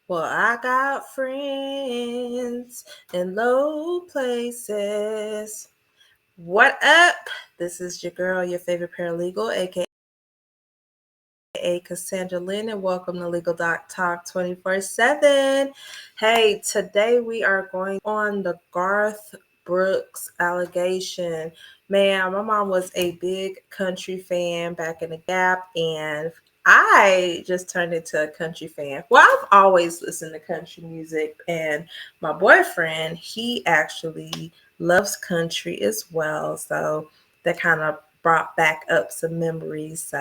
Well, I got friends in low places. What up? This is your girl, your favorite paralegal, aka Cassandra Lynn, and welcome to Legal Doc Talk 24/7. Hey, today we are going on the Garth Brooks allegation. Man, my mom was a big country fan back in the Gap, and I just turned into a country fan. Well, I've always listened to country music, and my boyfriend, he actually loves country as well. So that kind of brought back up some memories.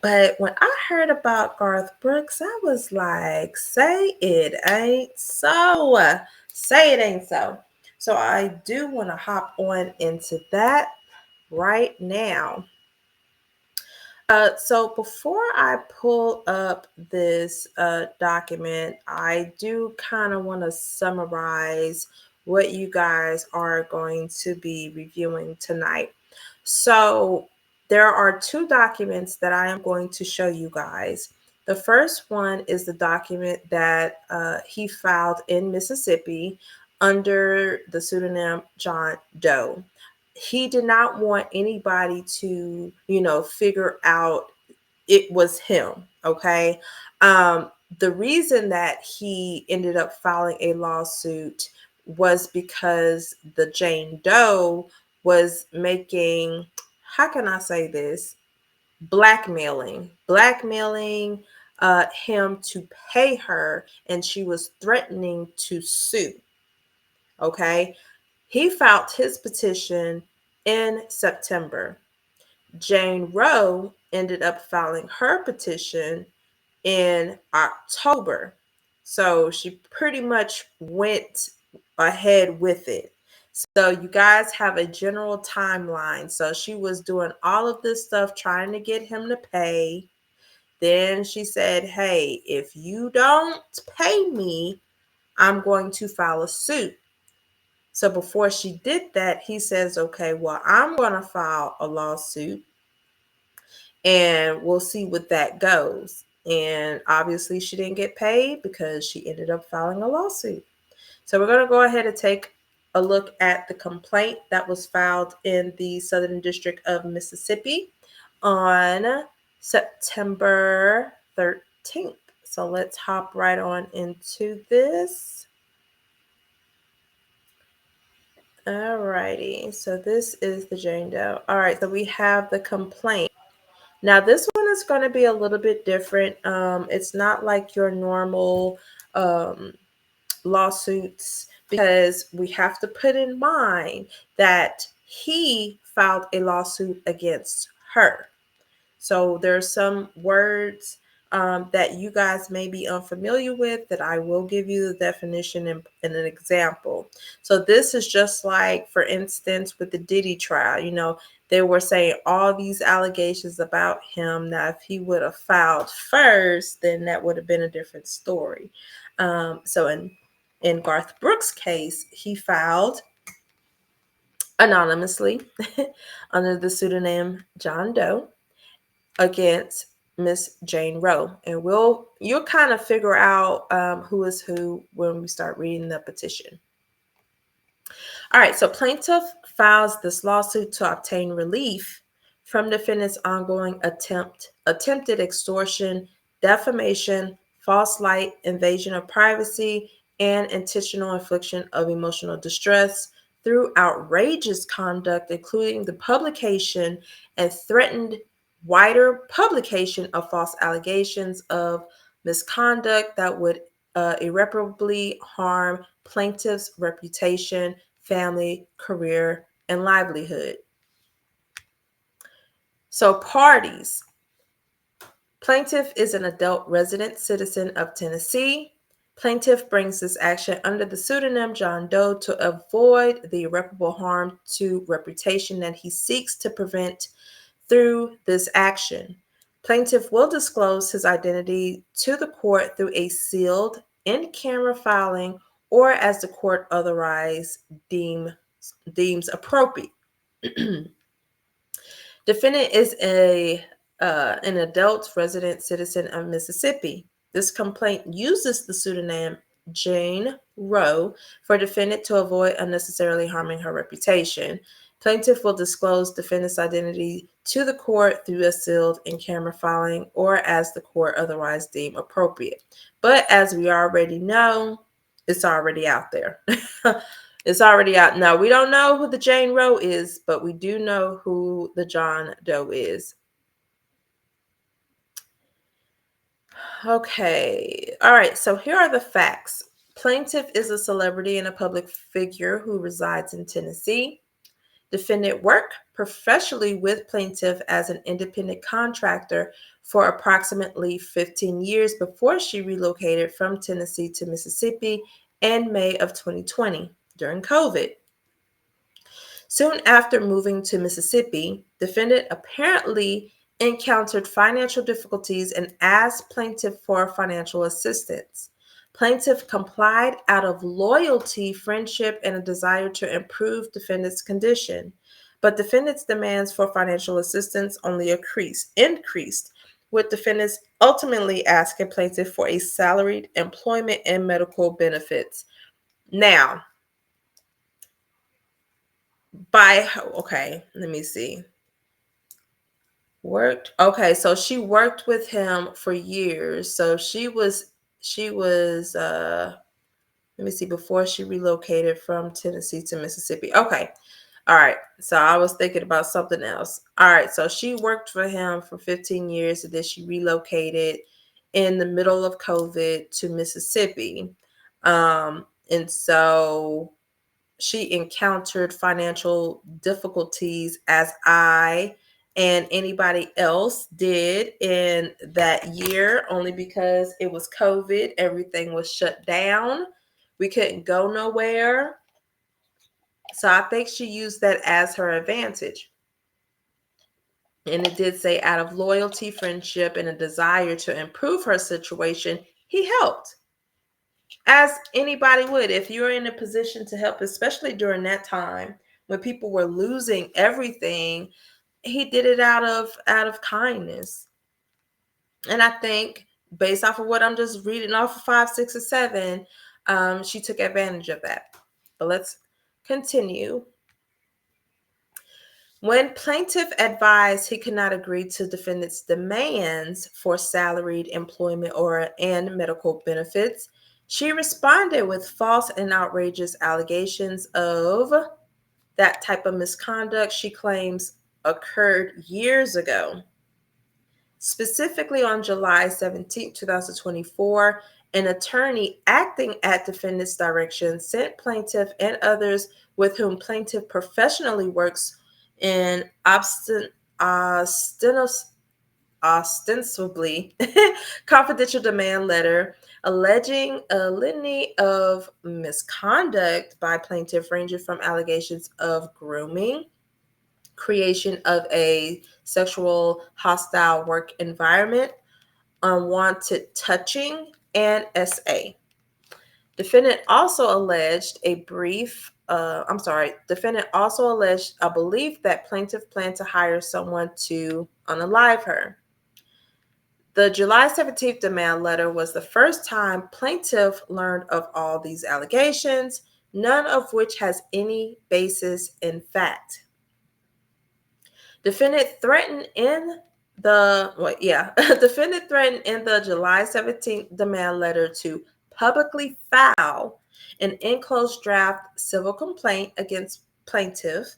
But when I heard about Garth Brooks, I was like, say it ain't so. Say it ain't so. So I do want to hop on into that right now. So before I pull up this document, I do kind of want to summarize what you guys are going to be reviewing tonight. So there are two documents that I am going to show you guys. The first one is the document that he filed in Mississippi under the pseudonym John Doe. He did not want anybody to, figure out it was him. Okay. The reason that he ended up filing a lawsuit was because the Jane Doe was making, how can I say this? Blackmailing him to pay her, and she was threatening to sue. Okay. He filed his petition in September. Jane Roe ended up filing her petition in October. So she pretty much went ahead with it. So you guys have a general timeline. So she was doing all of this stuff trying to get him to pay. Then she said, hey, if you don't pay me, I'm going to file a suit. So before she did that, he says, okay, well, I'm going to file a lawsuit and we'll see what that goes. And obviously, she didn't get paid because she ended up filing a lawsuit. So we're going to go ahead and take a look at the complaint that was filed in the Southern District of Mississippi on September 13th. So let's hop right on into this. Alrighty, so this is the Jane Doe. All right, so we have the complaint. Now, this one is going to be a little bit different. It's not like your normal lawsuits, because we have to put in mind that he filed a lawsuit against her. So there's some words that you guys may be unfamiliar with that I will give you the definition and an example. So this is just like, for instance, with the Diddy trial, they were saying all these allegations about him. Now, if he would have filed first, then that would have been a different story. So in Garth Brooks' case, he filed anonymously under the pseudonym John Doe against Miss Jane Roe, and you'll kind of figure out who is who when we start reading the petition. All right, so plaintiff files this lawsuit to obtain relief from defendant's ongoing attempted extortion, defamation, false light, invasion of privacy, and intentional infliction of emotional distress through outrageous conduct, including the publication and threatened wider publication of false allegations of misconduct that would irreparably harm plaintiff's reputation, family, career, and livelihood. So, parties. Plaintiff is an adult resident citizen of Tennessee. Plaintiff brings this action under the pseudonym John Doe to avoid the irreparable harm to reputation that he seeks to prevent through this action. Plaintiff will disclose his identity to the court through a sealed in-camera filing or as the court otherwise deems appropriate. Defendant is an adult resident citizen of Mississippi. This complaint uses the pseudonym Jane Roe for defendant to avoid unnecessarily harming her reputation. Plaintiff will disclose defendant's identity to the court through a sealed in-camera filing or as the court otherwise deem appropriate. But as we already know, it's already out there. It's already out. Now, we don't know who the Jane Roe is, but we do know who the John Doe is. Okay. All right. So here are the facts. Plaintiff is a celebrity and a public figure who resides in Tennessee. Defendant worked professionally with plaintiff as an independent contractor for approximately 15 years before she relocated from Tennessee to Mississippi in May of 2020 during COVID. Soon after moving to Mississippi, defendant apparently encountered financial difficulties and asked plaintiff for financial assistance. Plaintiff complied out of loyalty, friendship, and a desire to improve defendant's condition. But defendant's demands for financial assistance only increased, with defendants ultimately asking plaintiff for a salaried employment and medical benefits. Now, let me see. So she worked with him for years. So she was let me see, before she relocated from Tennessee to Mississippi. Okay. All right. So I was thinking about something else. All right. So she worked for him for 15 years and then she relocated in the middle of COVID to Mississippi. And so she encountered financial difficulties as I and anybody else did in that year, only because it was COVID. Everything was shut down. We couldn't go nowhere. So I think she used that as her advantage. And it did say out of loyalty, friendship, and a desire to improve her situation, he helped. As anybody would, if you're in a position to help, especially during that time when people were losing everything, he did it out of kindness. And I think, based off of what I'm just reading off of 5, 6, or 7, she took advantage of that. But let's continue. When plaintiff advised he could not agree to defendant's demands for salaried employment and medical benefits, she responded with false and outrageous allegations of that type of misconduct she claims occurred years ago. Specifically on July 17, 2024, an attorney acting at defendant's direction sent plaintiff and others with whom plaintiff professionally works in ostensibly confidential demand letter alleging a litany of misconduct by plaintiff ranging from allegations of grooming, creation of a sexual hostile work environment, unwanted touching, and SA. Defendant also alleged a belief that plaintiff planned to hire someone to unalive her. The July 17th demand letter was the first time plaintiff learned of all these allegations, none of which has any basis in fact. Defendant threatened in the July 17th demand letter to publicly file an enclosed draft civil complaint against plaintiff,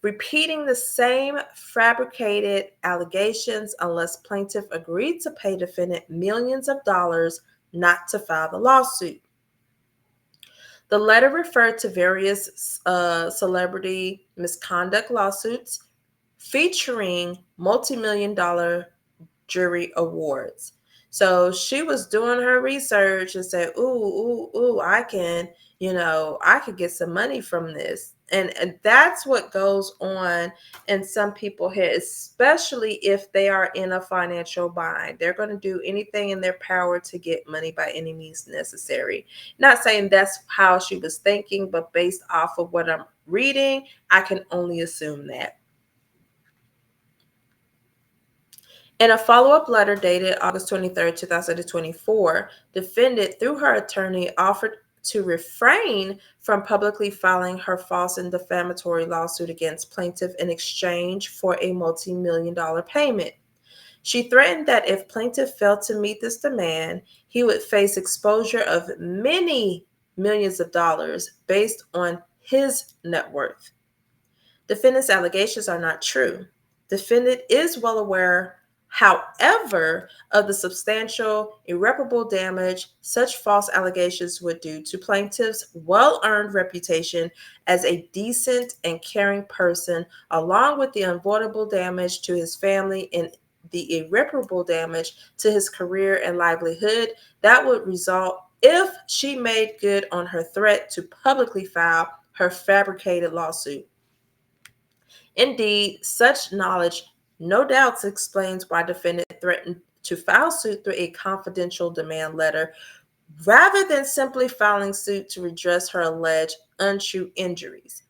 repeating the same fabricated allegations unless plaintiff agreed to pay defendant millions of dollars not to file the lawsuit. The letter referred to various celebrity misconduct lawsuits featuring multi-million-dollar jury awards. So she was doing her research and said, I could get some money from this. And that's what goes on in some people's head, especially if they are in a financial bind. They're going to do anything in their power to get money by any means necessary. Not saying that's how she was thinking, but based off of what I'm reading, I can only assume that. In a follow-up letter dated August 23rd, 2024, defendant, through her attorney, offered to refrain from publicly filing her false and defamatory lawsuit against plaintiff in exchange for a multi-million-dollar payment. She threatened that if plaintiff failed to meet this demand, he would face exposure of many millions of dollars based on his net worth. Defendant's allegations are not true. Defendant is well aware, however, of the substantial irreparable damage such false allegations would do to plaintiff's well-earned reputation as a decent and caring person, along with the unavoidable damage to his family and the irreparable damage to his career and livelihood that would result if she made good on her threat to publicly file her fabricated lawsuit. Indeed, such knowledge no doubt explains why defendant threatened to file suit through a confidential demand letter rather than simply filing suit to redress her alleged untrue injuries.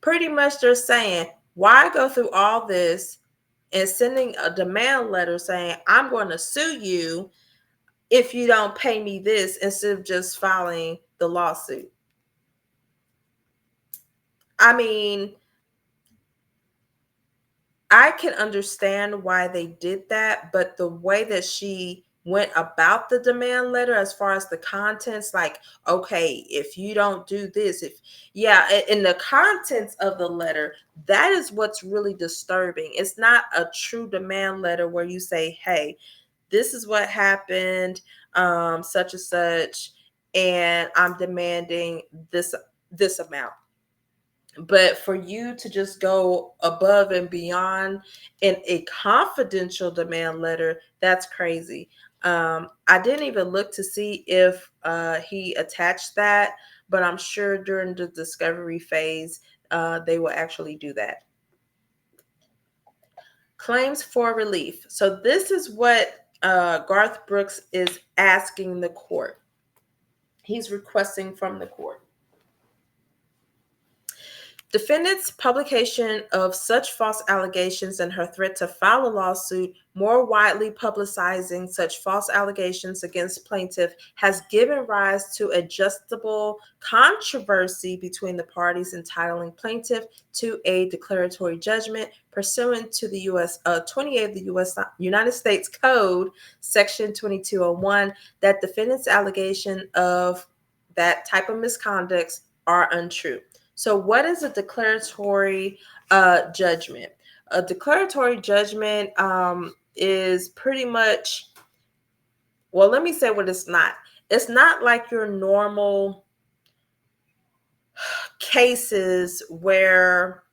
Pretty much they're saying, why go through all this and sending a demand letter saying, I'm going to sue you if you don't pay me this, instead of just filing the lawsuit? I mean, I can understand why they did that, but the way that she went about the demand letter, as far as the contents, like, okay, if you don't do this, in the contents of the letter, that is what's really disturbing. It's not a true demand letter where you say, hey, this is what happened, such and such, and I'm demanding this amount. But for you to just go above and beyond in a confidential demand letter, that's crazy. I didn't even look to see if he attached that, but I'm sure during the discovery phase, they will actually do that. Claims for relief. So this is what Garth Brooks is asking the court. He's requesting from the court. Defendant's publication of such false allegations and her threat to file a lawsuit, more widely publicizing such false allegations against plaintiff, has given rise to a justable controversy between the parties, entitling plaintiff to a declaratory judgment pursuant to the U.S. 28 of the United States Code, Section 2201, that defendant's allegation of that type of misconducts are untrue. So what is a declaratory judgment? A declaratory judgment is pretty much, well, let me say what it's not. It's not like your normal cases where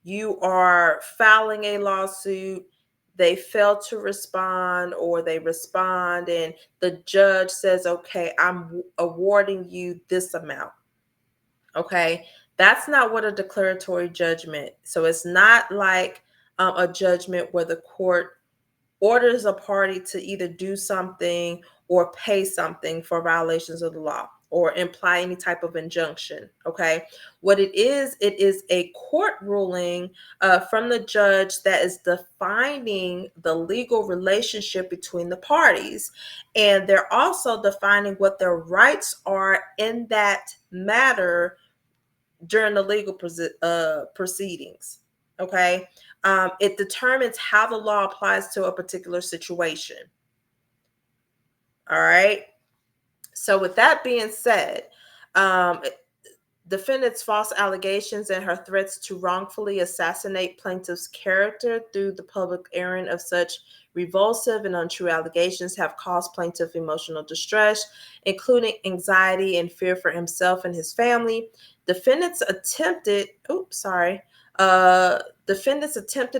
you are filing a lawsuit, they fail to respond, or they respond and the judge says, okay, I'm awarding you this amount. Okay, that's not what a declaratory judgment. So it's not like a judgment where the court orders a party to either do something or pay something for violations of the law or imply any type of injunction. Okay, what it is a court ruling from the judge that is defining the legal relationship between the parties, and they're also defining what their rights are in that matter during the legal proceedings. Okay, it determines how the law applies to a particular situation. All right. So with that being said, defendant's false allegations and her threats to wrongfully assassinate plaintiff's character through the public airing of such revulsive and untrue allegations have caused plaintiff emotional distress, including anxiety and fear for himself and his family. Defendant's attempted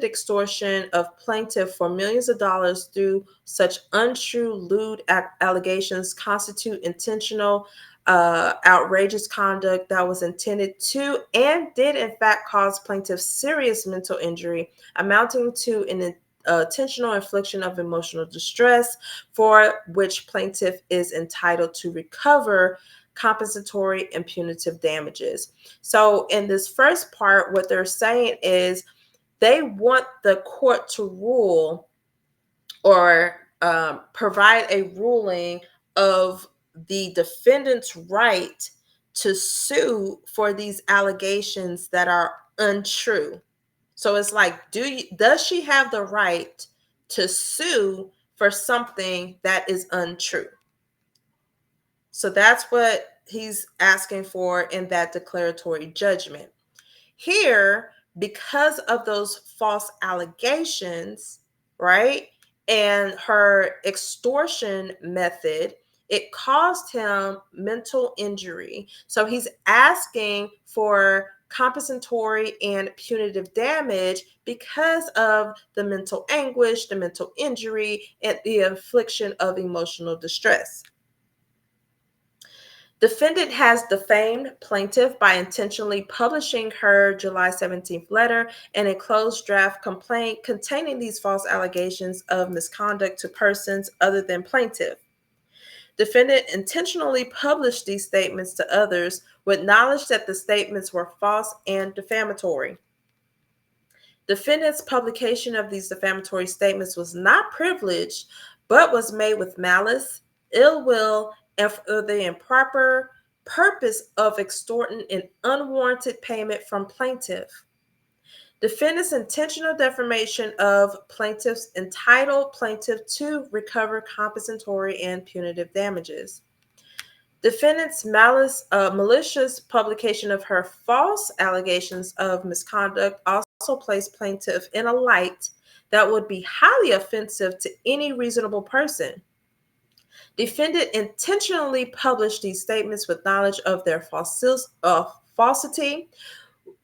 extortion of plaintiff for millions of dollars through such untrue, lewd allegations constitute intentional, outrageous conduct that was intended to and did in fact cause plaintiff serious mental injury, amounting to an intentional infliction of emotional distress, for which plaintiff is entitled to recover compensatory and punitive damages. So in this first part, what they're saying is they want the court to rule or provide a ruling of the defendant's right to sue for these allegations that are untrue. So it's like, does she have the right to sue for something that is untrue? So that's what he's asking for in that declaratory judgment. Here, because of those false allegations, right, and her extortion method, it caused him mental injury. So he's asking for compensatory and punitive damage because of the mental anguish, the mental injury, and the infliction of emotional distress. Defendant has defamed plaintiff by intentionally publishing her July 17th letter and a closed draft complaint containing these false allegations of misconduct to persons other than plaintiff. Defendant intentionally published these statements to others with knowledge that the statements were false and defamatory. Defendant's publication of these defamatory statements was not privileged, but was made with malice, ill will, and for the improper purpose of extorting an unwarranted payment from plaintiff. Defendant's intentional defamation of plaintiffs entitled plaintiff to recover compensatory and punitive damages. Defendant's malicious publication of her false allegations of misconduct also placed plaintiff in a light that would be highly offensive to any reasonable person. Defendant intentionally published these statements with knowledge of their falsity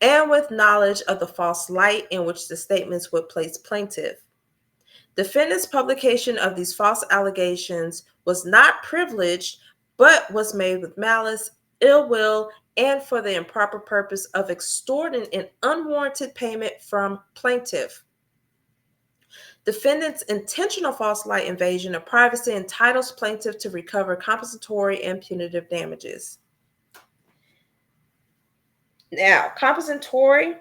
and with knowledge of the false light in which the statements would place plaintiff. Defendant's publication of these false allegations was not privileged, but was made with malice, ill will, and for the improper purpose of extorting an unwarranted payment from plaintiff. Defendant's intentional false light invasion of privacy entitles plaintiff to recover compensatory and punitive damages. Now, compensatory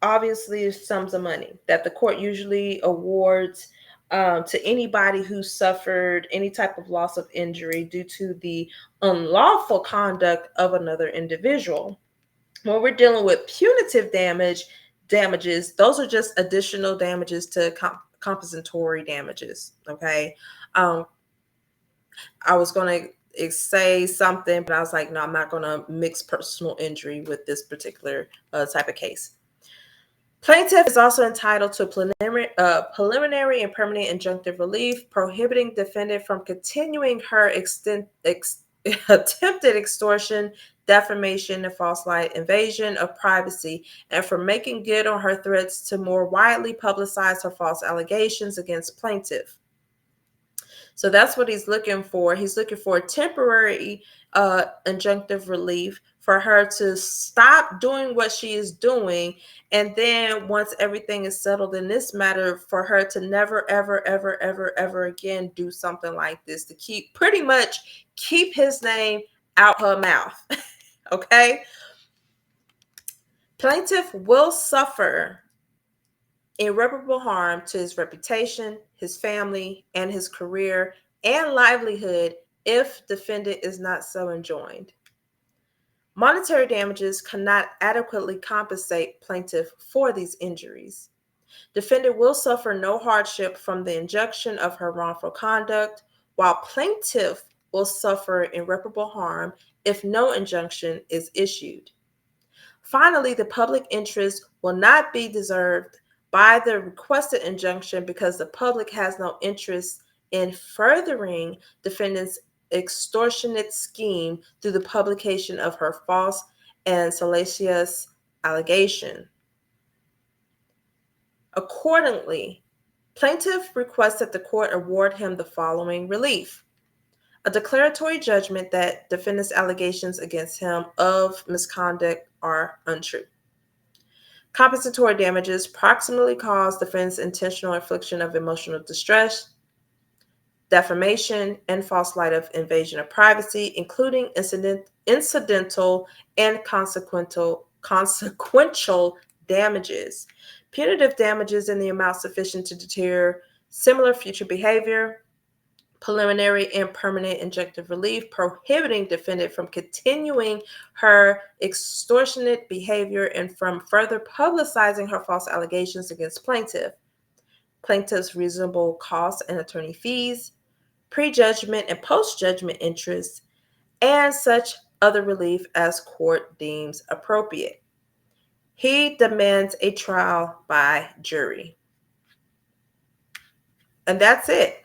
obviously is sums of money that the court usually awards to anybody who suffered any type of loss of injury due to the unlawful conduct of another individual. When we're dealing with punitive damages, those are just additional damages to compensatory damages. Okay. I was going to say something, but I was like, no, I'm not going to mix personal injury with this particular type of case. Plaintiff is also entitled to preliminary and permanent injunctive relief, prohibiting defendant from continuing her attempted extortion, defamation, and false light invasion of privacy, and for making good on her threats to more widely publicize her false allegations against plaintiff. So that's what he's looking for. He's looking for temporary injunctive relief for her to stop doing what she is doing. And then once everything is settled in this matter, for her to never, ever, ever, ever, ever again do something like this, to pretty much keep his name out her mouth. Okay? Plaintiff will suffer irreparable harm to his reputation, his family, and his career and livelihood if defendant is not so enjoined. Monetary damages cannot adequately compensate plaintiff for these injuries. Defendant will suffer no hardship from the injunction of her wrongful conduct, while plaintiff will suffer irreparable harm if no injunction is issued. Finally, the public interest will not be deserved by the requested injunction because the public has no interest in furthering defendant's extortionate scheme through the publication of her false and salacious allegation. Accordingly, plaintiff requests that the court award him the following relief: a declaratory judgment that defendant's allegations against him of misconduct are untrue. Compensatory damages proximately cause defendant's intentional infliction of emotional distress, defamation, and false light of invasion of privacy, including incidental and consequential damages. Punitive damages in the amount sufficient to deter similar future behavior, preliminary and permanent injunctive relief, prohibiting defendant from continuing her extortionate behavior and from further publicizing her false allegations against plaintiff, plaintiff's reasonable costs and attorney fees, prejudgment and post-judgment interest, and such other relief as court deems appropriate. He demands a trial by jury. And that's it.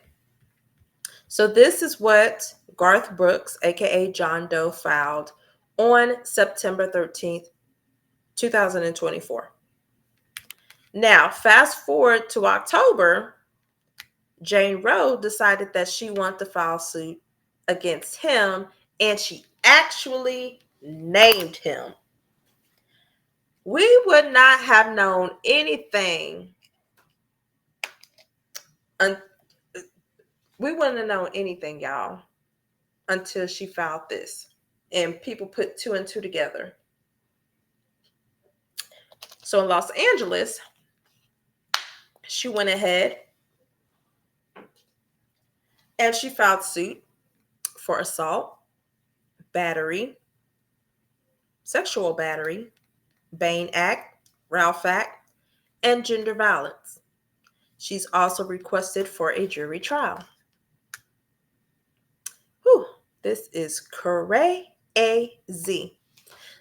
So this is what Garth Brooks, aka John Doe, filed on September 13th, 2024. Now, fast forward to October, Jane Roe decided that she wanted to file suit against him, and she actually named him. We would not have known anything. We wouldn't have known anything, y'all, until she filed this. And people put two and two together. So in Los Angeles, she went ahead and she filed suit for assault, battery, sexual battery, Bain Act, Ralph Act, and gender violence. She's also requested for a jury trial. Whew, this is crazy.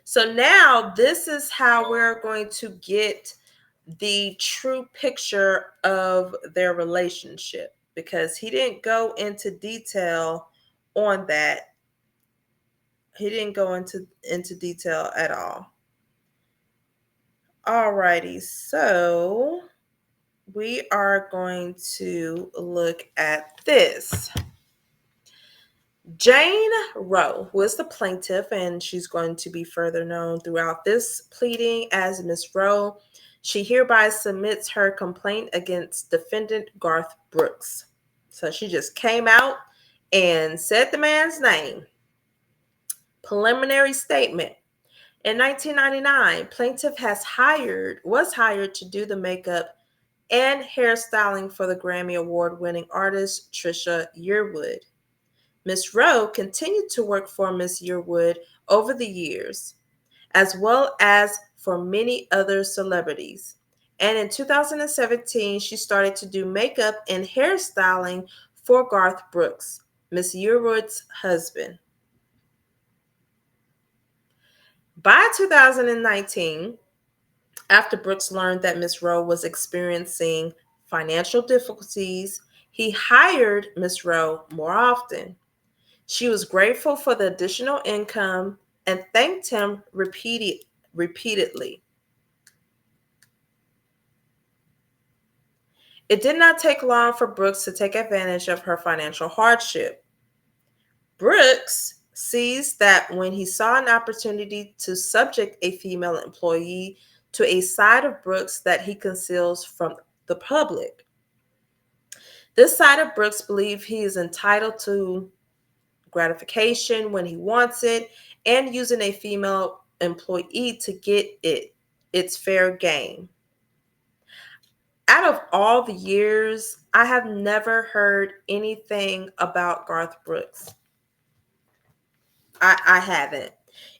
So now this is how we're going to get the true picture of their relationship, because he didn't go into detail on that. He didn't go into detail at all. Alrighty, so we are going to look at this. Jane Roe, who is the plaintiff, and she's going to be further known throughout this pleading as Miss Roe, she hereby submits her complaint against defendant Garth Brooks. So she just came out and said the man's name. Preliminary statement. In 1999, plaintiff was hired to do the makeup and hairstyling for the Grammy Award-winning artist Trisha Yearwood. Miss Roe continued to work for Miss Yearwood over the years, as well as for many other celebrities. And in 2017, she started to do makeup and hairstyling for Garth Brooks, Miss Yearwood's husband. By 2019, after Brooks learned that Miss Roe was experiencing financial difficulties, he hired Miss Roe more often. She was grateful for the additional income and thanked him repeatedly. It did not take long for Brooks to take advantage of her financial hardship. Brooks seized that when he saw an opportunity to subject a female employee to a side of Brooks that he conceals from the public. This side of Brooks believes he is entitled to gratification when he wants it, and using a female employee to get it. It's fair game. Out of all the years, I have never heard anything about Garth Brooks. I haven't.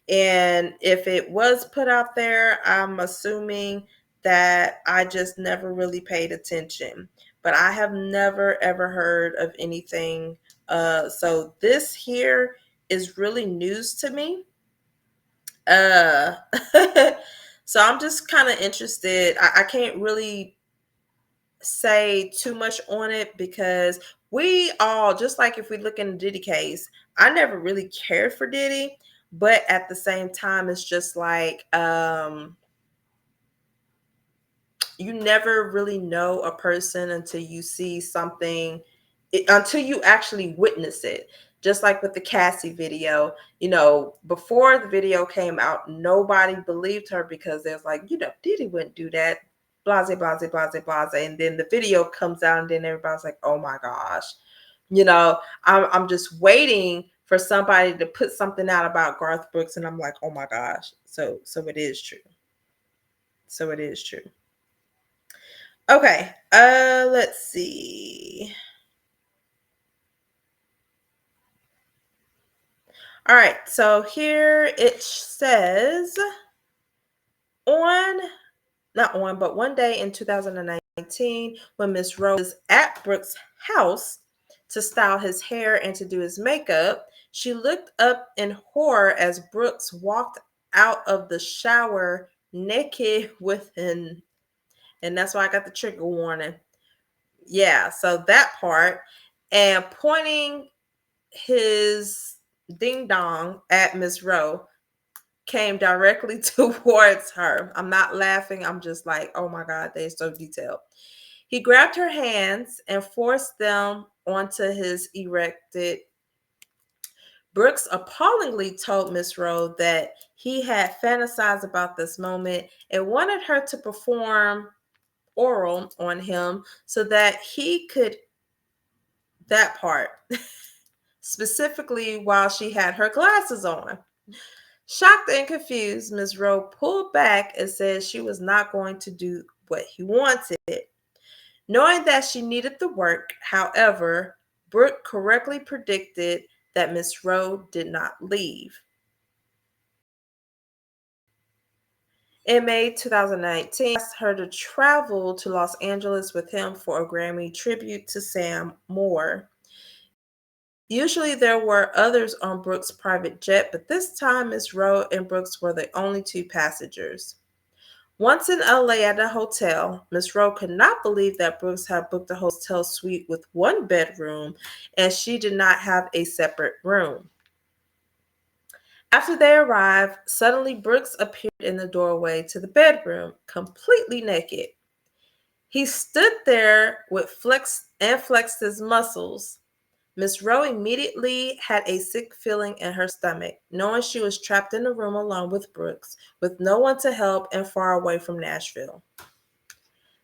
And if it was put out there, I'm assuming that I just never really paid attention. But I have never ever heard of anything. So this here is really news to me. So I'm just kind of interested. I can't really say too much on it, because we all, just like if we look in the Diddy case, I never really cared for Diddy, but at the same time, it's just like you never really know a person until you see something, until you actually witness it. Just like with the Cassie video, before the video came out, nobody believed her because they was like, Diddy wouldn't do that. Blase, blase, blase, blase. And then the video comes out and then everybody's like, oh my gosh. I'm just waiting for somebody to put something out about Garth Brooks, and I'm like, oh my gosh. So it is true. So it is true. Okay, let's see. All right, so here it says on, not on, but one day in 2019, when Miss Roe was at Brooks' house to style his hair and to do his makeup, she looked up in horror as Brooks walked out of the shower naked with him. And that's why I got the trigger warning. Yeah, so that part. And pointing his ding dong at Miss Rowe came directly towards her. I'm not laughing. I'm just like, oh my God, they're so detailed. He grabbed her hands and forced them onto his erected. Brooks appallingly told Miss Rowe that he had fantasized about this moment and wanted her to perform oral on him so that he could, that part, specifically while she had her glasses on. Shocked and confused, Miss Rowe pulled back and said she was not going to do what he wanted. Knowing that she needed the work, however, Brooke correctly predicted that Miss Rowe did not leave. In May 2019, he asked her to travel to Los Angeles with him for a Grammy tribute to Sam Moore. Usually there were others on Brooks' private jet, but this time Miss Rowe and Brooks were the only two passengers. Once in LA at a hotel, Miss Rowe could not believe that Brooks had booked a hotel suite with one bedroom and she did not have a separate room. After they arrived, suddenly Brooks appeared in the doorway to the bedroom, completely naked. He stood there with flexed his muscles. Miss Rowe immediately had a sick feeling in her stomach, knowing she was trapped in the room alone with Brooks, with no one to help and far away from Nashville.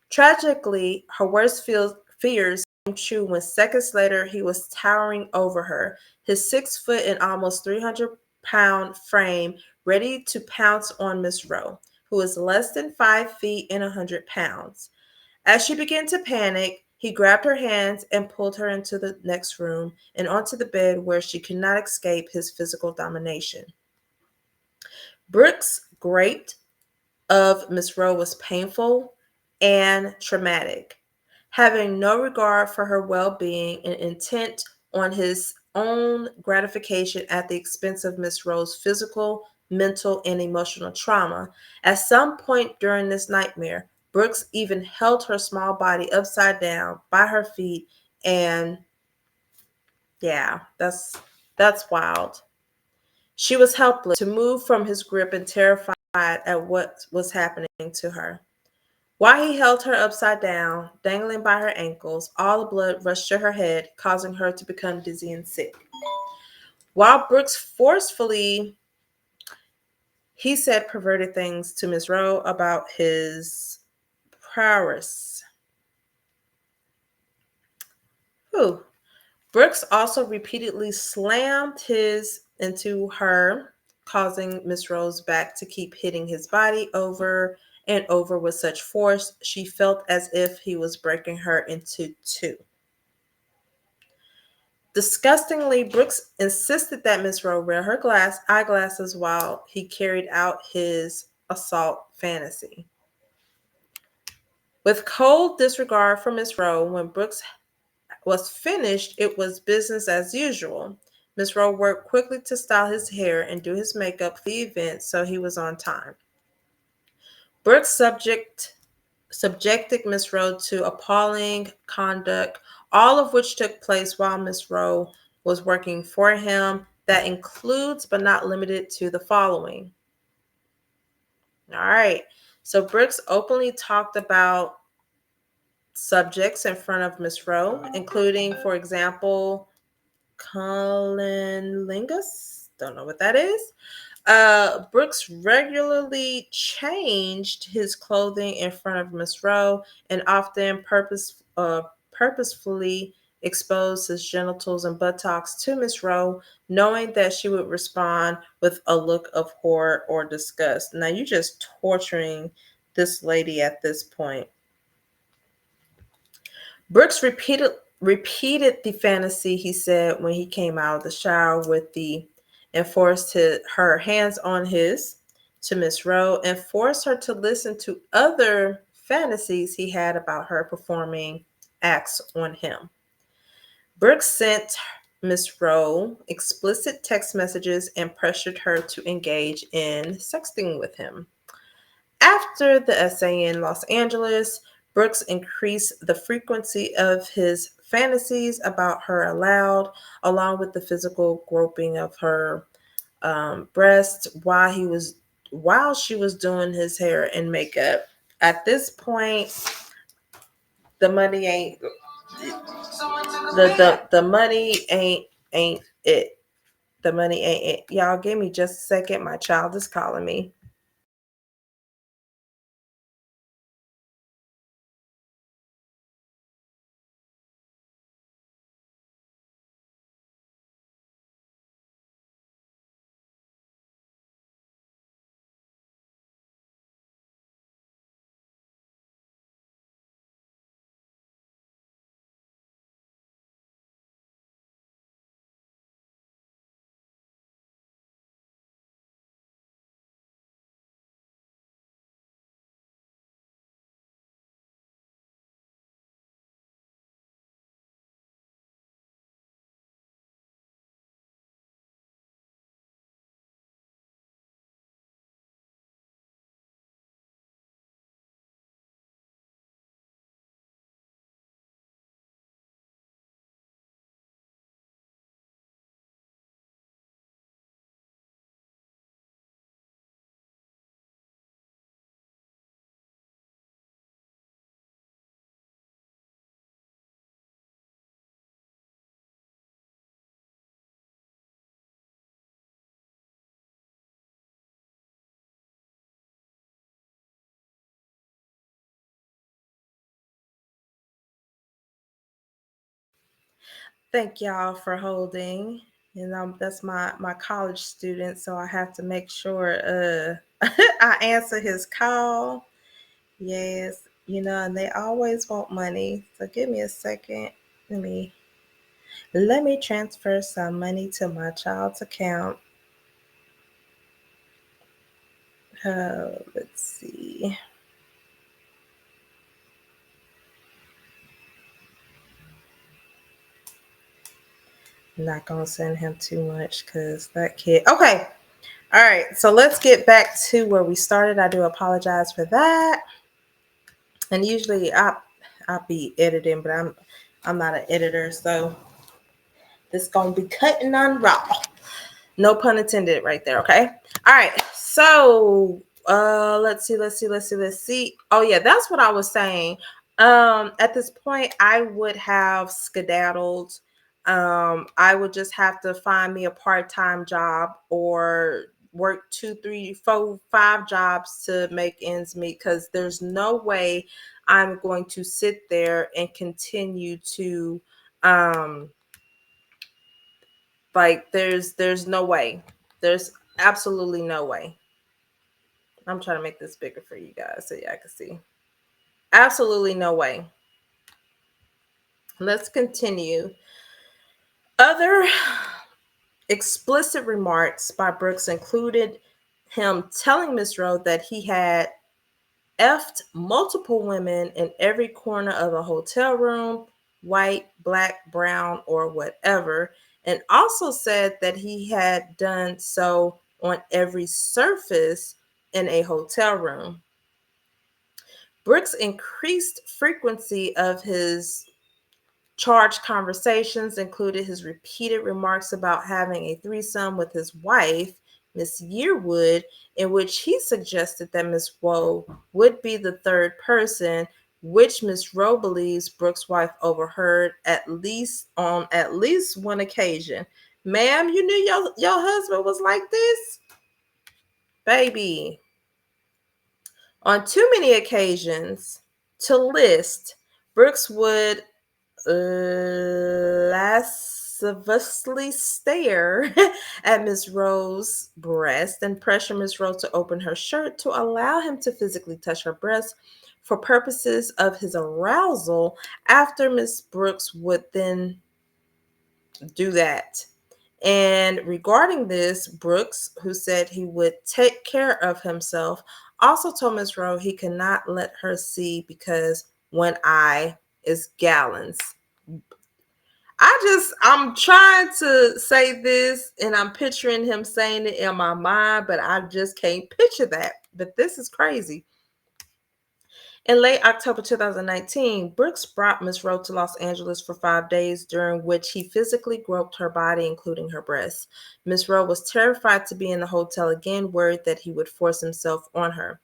Tragically, her worst fears came true when seconds later he was towering over her, his 6 foot and almost 300-pound frame ready to pounce on Miss Rowe, who was less than 5 feet and 100 pounds. As she began to panic, he grabbed her hands and pulled her into the next room and onto the bed where she could not escape his physical domination. Brooks' grip of Miss Rowe was painful and traumatic. Having no regard for her well-being and intent on his own gratification at the expense of Miss Rowe's physical, mental, and emotional trauma, at some point during this nightmare, Brooks even held her small body upside down by her feet, and yeah, that's wild. She was helpless to move from his grip and terrified at what was happening to her. While he held her upside down, dangling by her ankles, all the blood rushed to her head, causing her to become dizzy and sick. While Brooks forcefully, he said perverted things to Miss Rowe about his prowess. Whew. Brooks also repeatedly slammed his into her, causing Miss Rowe's back to keep hitting his body over and over with such force she felt as if he was breaking her into two. Disgustingly, Brooks insisted that Miss Rowe wear her eyeglasses while he carried out his assault fantasy. With cold disregard for Miss Rowe, when Brooks was finished, it was business as usual. Miss Rowe worked quickly to style his hair and do his makeup for the event, so he was on time. Brooks subjected Miss Rowe to appalling conduct, all of which took place while Miss Rowe was working for him. That includes, but not limited to, the following. All right. So Brooks openly talked about subjects in front of Miss Rowe, including, for example, Lingus. Don't know what that is. Brooks regularly changed his clothing in front of Miss Rowe and often purposefully exposed his genitals and buttocks to Miss Rowe, knowing that she would respond with a look of horror or disgust. Now, you're just torturing this lady at this point. Brooks repeated the fantasy he said when he came out of the shower with the and forced her hands on his to Miss Roe and forced her to listen to other fantasies he had about her performing acts on him. Brooks sent Miss Roe explicit text messages and pressured her to engage in sexting with him. After the essay in Los Angeles, Brooks increased the frequency of his fantasies about her aloud, along with the physical groping of her breast while she was doing his hair and makeup. At this point, the money ain't the money ain't it. The money ain't it. Y'all give me just a second. My child is calling me. Thank y'all for holding. That's my college student, so I have to make sure I answer his call. Yes, and they always want money. So give me a second. Let me let me transfer some money to my child's account. Let's see. I'm not gonna send him too much because that kid. Okay. All right. So let's get back to where we started. I do apologize for that. And usually I'll be editing, but I'm not an editor, so this gonna be cutting on raw. No pun intended right there, okay? All right. So let's see. Oh yeah, that's what I was saying. At this point, I would have skedaddled. I would just have to find me a part-time job or work 2, 3, 4, 5 jobs to make ends meet because there's no way I'm going to sit there and continue to like there's no way. There's absolutely no way. I'm trying to make this bigger for you guys so y'all can see. Absolutely no way. Let's continue. Other explicit remarks by Brooks included him telling Miss Roe that he had effed multiple women in every corner of a hotel room, white, black, brown, or whatever, and also said that he had done so on every surface in a hotel room. Brooks' increased frequency of his charged conversations included his repeated remarks about having a threesome with his wife, Miss Yearwood, in which he suggested that Miss Roe would be the third person, which Miss Roe believes Brooks' wife overheard on at least one occasion. Ma'am, you knew your husband was like this? Baby. On too many occasions to list, Brooks would lasciviously stare at Miss Roe's breast and pressure Miss Roe to open her shirt to allow him to physically touch her breast for purposes of his arousal after Miss Brooks would then do that. And regarding this, Brooks, who said he would take care of himself, also told Miss Roe he could not let her see because one eye is gallons. I'm trying to say this and I'm picturing him saying it in my mind, but I just can't picture that. But this is crazy. In late October 2019, Brooks brought Miss Roe to Los Angeles for 5 days, during which he physically groped her body, including her breasts. Miss Roe was terrified to be in the hotel again, worried that he would force himself on her.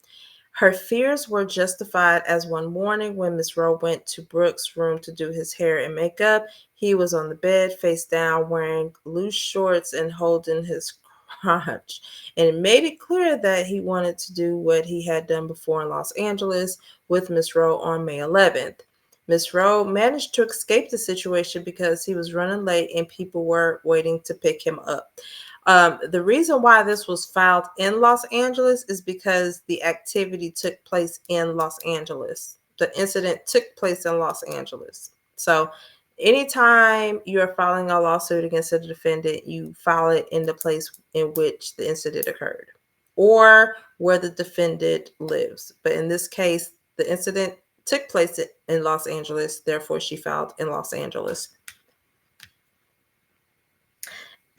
Her fears were justified as one morning when Miss Roe went to Brooks' room to do his hair and makeup, he was on the bed, face down, wearing loose shorts and holding his crotch. And it made it clear that he wanted to do what he had done before in Los Angeles with Miss Roe on May 11th. Miss Roe managed to escape the situation because he was running late and people were waiting to pick him up. The reason why this was filed in Los Angeles is because the activity took place in Los Angeles. The incident took place in Los Angeles. So anytime you're filing a lawsuit against a defendant, you file it in the place in which the incident occurred or where the defendant lives. But in this case, the incident took place in Los Angeles, therefore she filed in Los Angeles.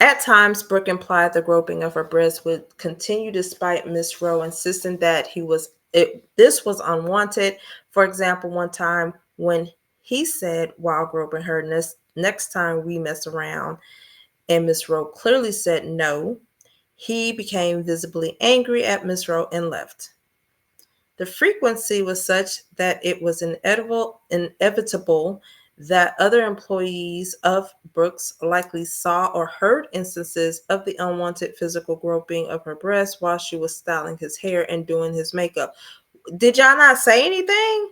At times, Brooke implied the groping of her breasts would continue despite Miss Roe insisting that this was unwanted. For example, one time when he said while groping her, next time we mess around, and Miss Roe clearly said no, he became visibly angry at Miss Roe and left. The frequency was such that it was inevitable that other employees of Brooks likely saw or heard instances of the unwanted physical groping of her breasts while she was styling his hair and doing his makeup. Did y'all not say anything?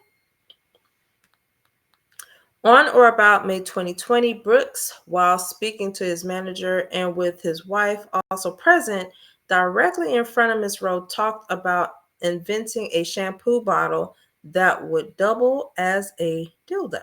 On or about May 2020, Brooks, while speaking to his manager and with his wife also present, directly in front of Miss Roe, talked about inventing a shampoo bottle that would double as a dildo.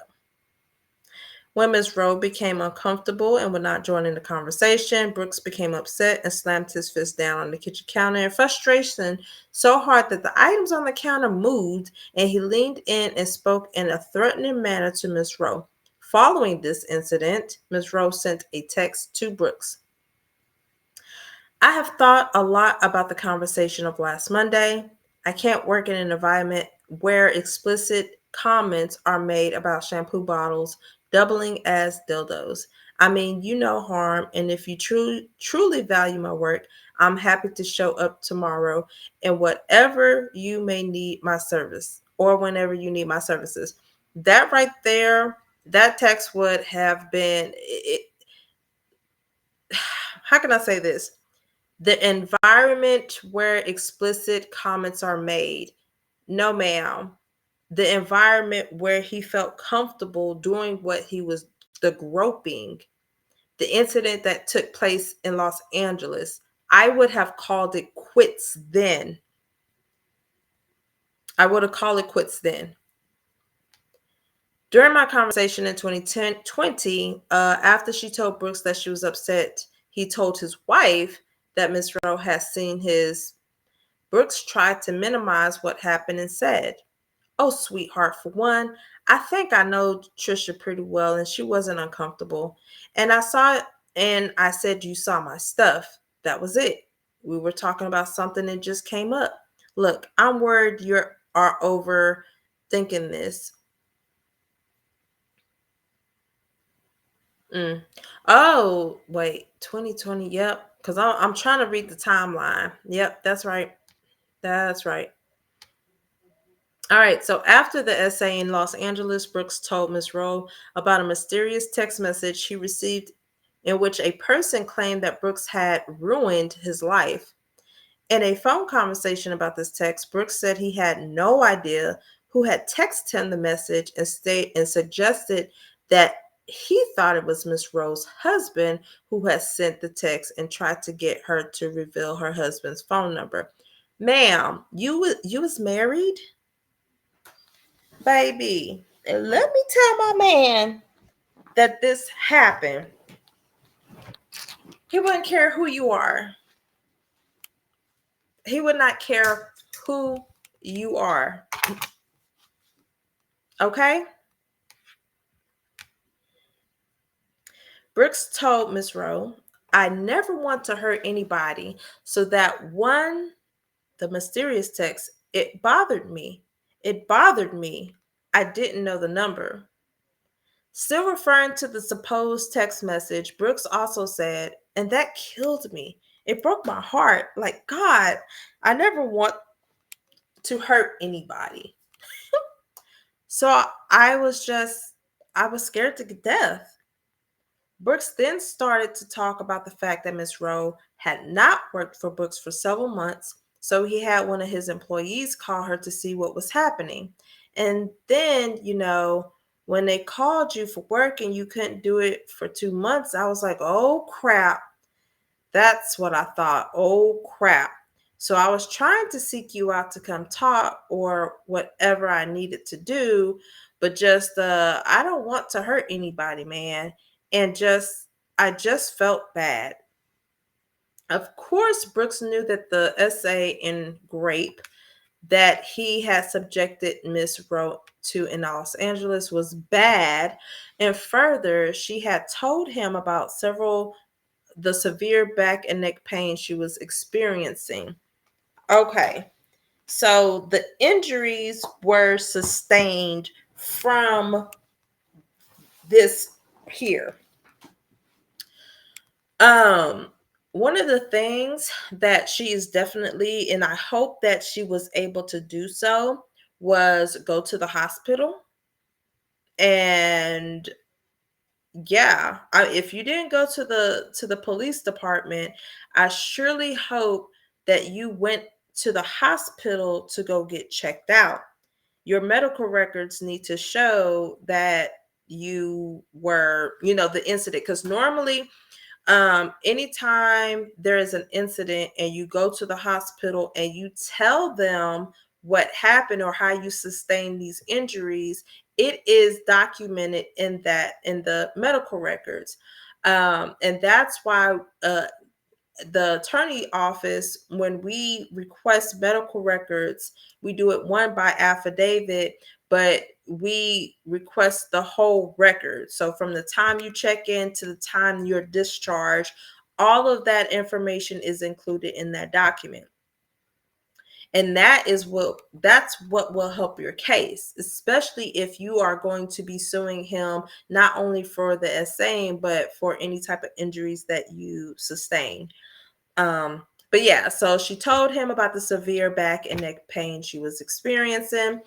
When Ms. Roe became uncomfortable and would not join in the conversation, Brooks became upset and slammed his fist down on the kitchen counter in frustration so hard that the items on the counter moved, and he leaned in and spoke in a threatening manner to Ms. Roe. Following this incident, Ms. Roe sent a text to Brooks. I have thought a lot about the conversation of last Monday. I can't work in an environment where explicit comments are made about shampoo bottles doubling as dildos. I mean, you know harm, and if you truly value my work, I'm happy to show up tomorrow and whatever you may need my service or whenever you need my services. That right there, that text would have been, how can I say this? The environment where explicit comments are made. No, ma'am. The environment where he felt comfortable doing what he was, the groping, the incident that took place in Los Angeles, I would have called it quits then. I would have called it quits then. During my conversation in 2020, after she told Brooks that she was upset, he told his wife that Miss Roe has seen his. Brooks tried to minimize what happened and said, "Oh, sweetheart, for one, I think I know Trisha pretty well and she wasn't uncomfortable. And I saw it and I said, you saw my stuff. That was it. We were talking about something that just came up. Look, I'm worried you are overthinking this." Oh, wait, 2020. Yep. Because I'm trying to read the timeline. Yep, that's right. That's right. All right, so after the essay in Los Angeles, Brooks told Ms. Roe about a mysterious text message he received in which a person claimed that Brooks had ruined his life. In a phone conversation about this text, Brooks said he had no idea who had texted him the message and suggested that he thought it was Ms. Roe's husband who had sent the text and tried to get her to reveal her husband's phone number. Ma'am, you was married? Baby, and let me tell my man that this happened. He wouldn't care who you are. He would not care who you are. Okay? Brooks told Miss Roe, I never want to hurt anybody. So that one, the mysterious text, it bothered me. It bothered me. I didn't know the number. Still referring to the supposed text message, Brooks also said, and that killed me. It broke my heart. Like, God, I never want to hurt anybody. So I was scared to death. Brooks then started to talk about the fact that Miss Rowe had not worked for Brooks for several months, so he had one of his employees call her to see what was happening. And then, when they called you for work and you couldn't do it for 2 months, I was like, oh crap. That's what I thought. Oh crap. So I was trying to seek you out to come talk or whatever I needed to do, but just I don't want to hurt anybody, man. And I just felt bad. Of course, Brooks knew that the essay in Grape that he had subjected Miss Rowe to in Los Angeles was bad. And further, she had told him about the severe back and neck pain she was experiencing. Okay, so the injuries were sustained from this here. One of the things that she is definitely, and I hope that she was able to do so, was go to the hospital. And yeah, if you didn't go to the police department, I surely hope that you went to the hospital to go get checked out. Your medical records need to show that you were, the incident, because normally anytime there is an incident and you go to the hospital and you tell them what happened or how you sustained these injuries, it is documented in the medical records. And that's why the attorney office, when we request medical records, we do it one by affidavit, but we request the whole record. So from the time you check in to the time you're discharged, all of that information is included in that document. And that's what will help your case, especially if you are going to be suing him not only for the essaying, but for any type of injuries that you sustain. But yeah, so she told him about the severe back and neck pain she was experiencing,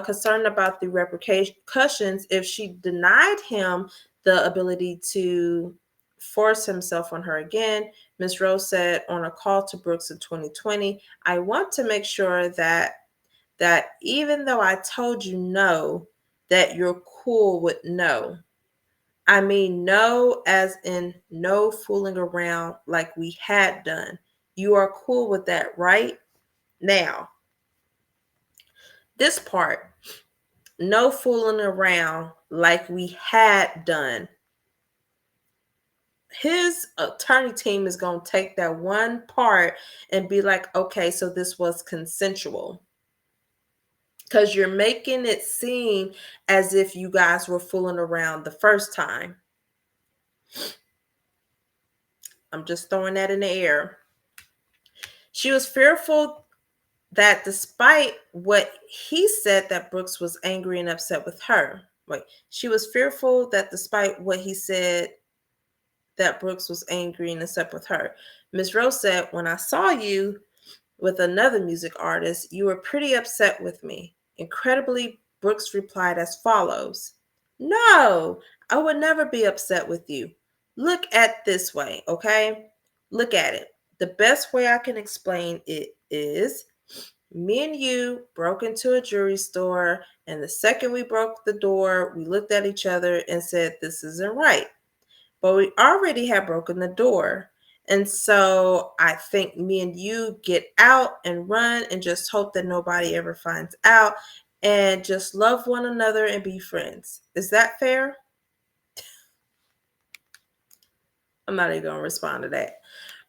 concerned about the repercussions if she denied him the ability to force himself on her again. Ms. Rose said on a call to Brooks in 2020, I want to make sure that even though I told you no, that you're cool with no. I mean, no, as in no fooling around like we had done. You are cool with that, right? Now, this part, no fooling around like we had done. His attorney team is going to take that one part and be like, okay, so this was consensual. Because you're making it seem as if you guys were fooling around the first time. I'm just throwing that in the air. She was fearful that despite what he said, that Brooks was angry and upset with her. She was fearful that despite what he said, that Brooks was angry and upset with her. Ms. Rose said, when I saw you with another music artist, you were pretty upset with me. Incredibly, Brooks replied as follows. No, I would never be upset with you. Look at this way, okay? Look at it. The best way I can explain it is me and you broke into a jewelry store, and the second we broke the door, we looked at each other and said, this isn't right. But we already had broken the door. And so I think me and you get out and run and just hope that nobody ever finds out. and just love one another and be friends. Is that fair? I'm not even going to respond to that.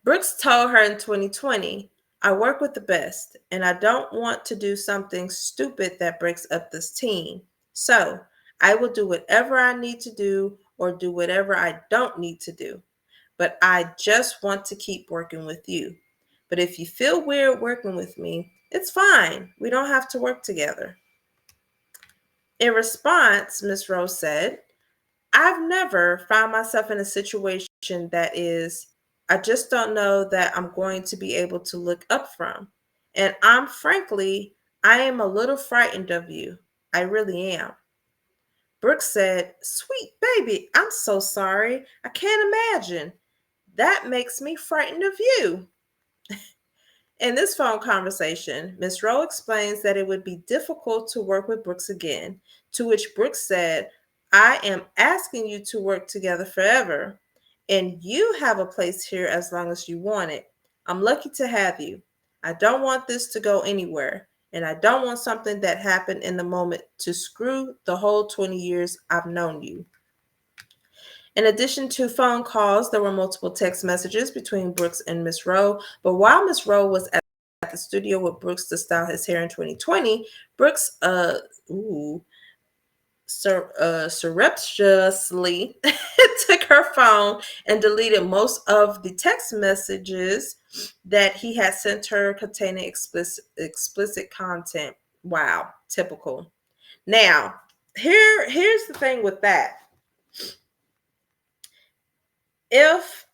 Brooks told her in 2020, I work with the best, and I don't want to do something stupid that breaks up this team. So I will do whatever I need to do or do whatever I don't need to do. But I just want to keep working with you. But if you feel weird working with me, it's fine. We don't have to work together. In response, Miss Rose said, I've never found myself in a situation that is, I just don't know that I'm going to be able to look up from. And I am a little frightened of you. I really am. Brooks said, Sweet baby, I'm so sorry. I can't imagine. That makes me frightened of you. In this phone conversation, Miss Rowe explains that it would be difficult to work with Brooks again, to which Brooks said, I am asking you to work together forever, and you have a place here as long as you want it. I'm lucky to have you. I don't want this to go anywhere, and I don't want something that happened in the moment to screw the whole 20 years I've known you. In addition to phone calls, there were multiple text messages between Brooks and Miss Rowe. But while Miss Rowe was at the studio with Brooks to style his hair in 2020, Brooks surreptitiously took her phone and deleted most of the text messages that he had sent her containing explicit content. Wow, typical. Now, here's the thing with that. If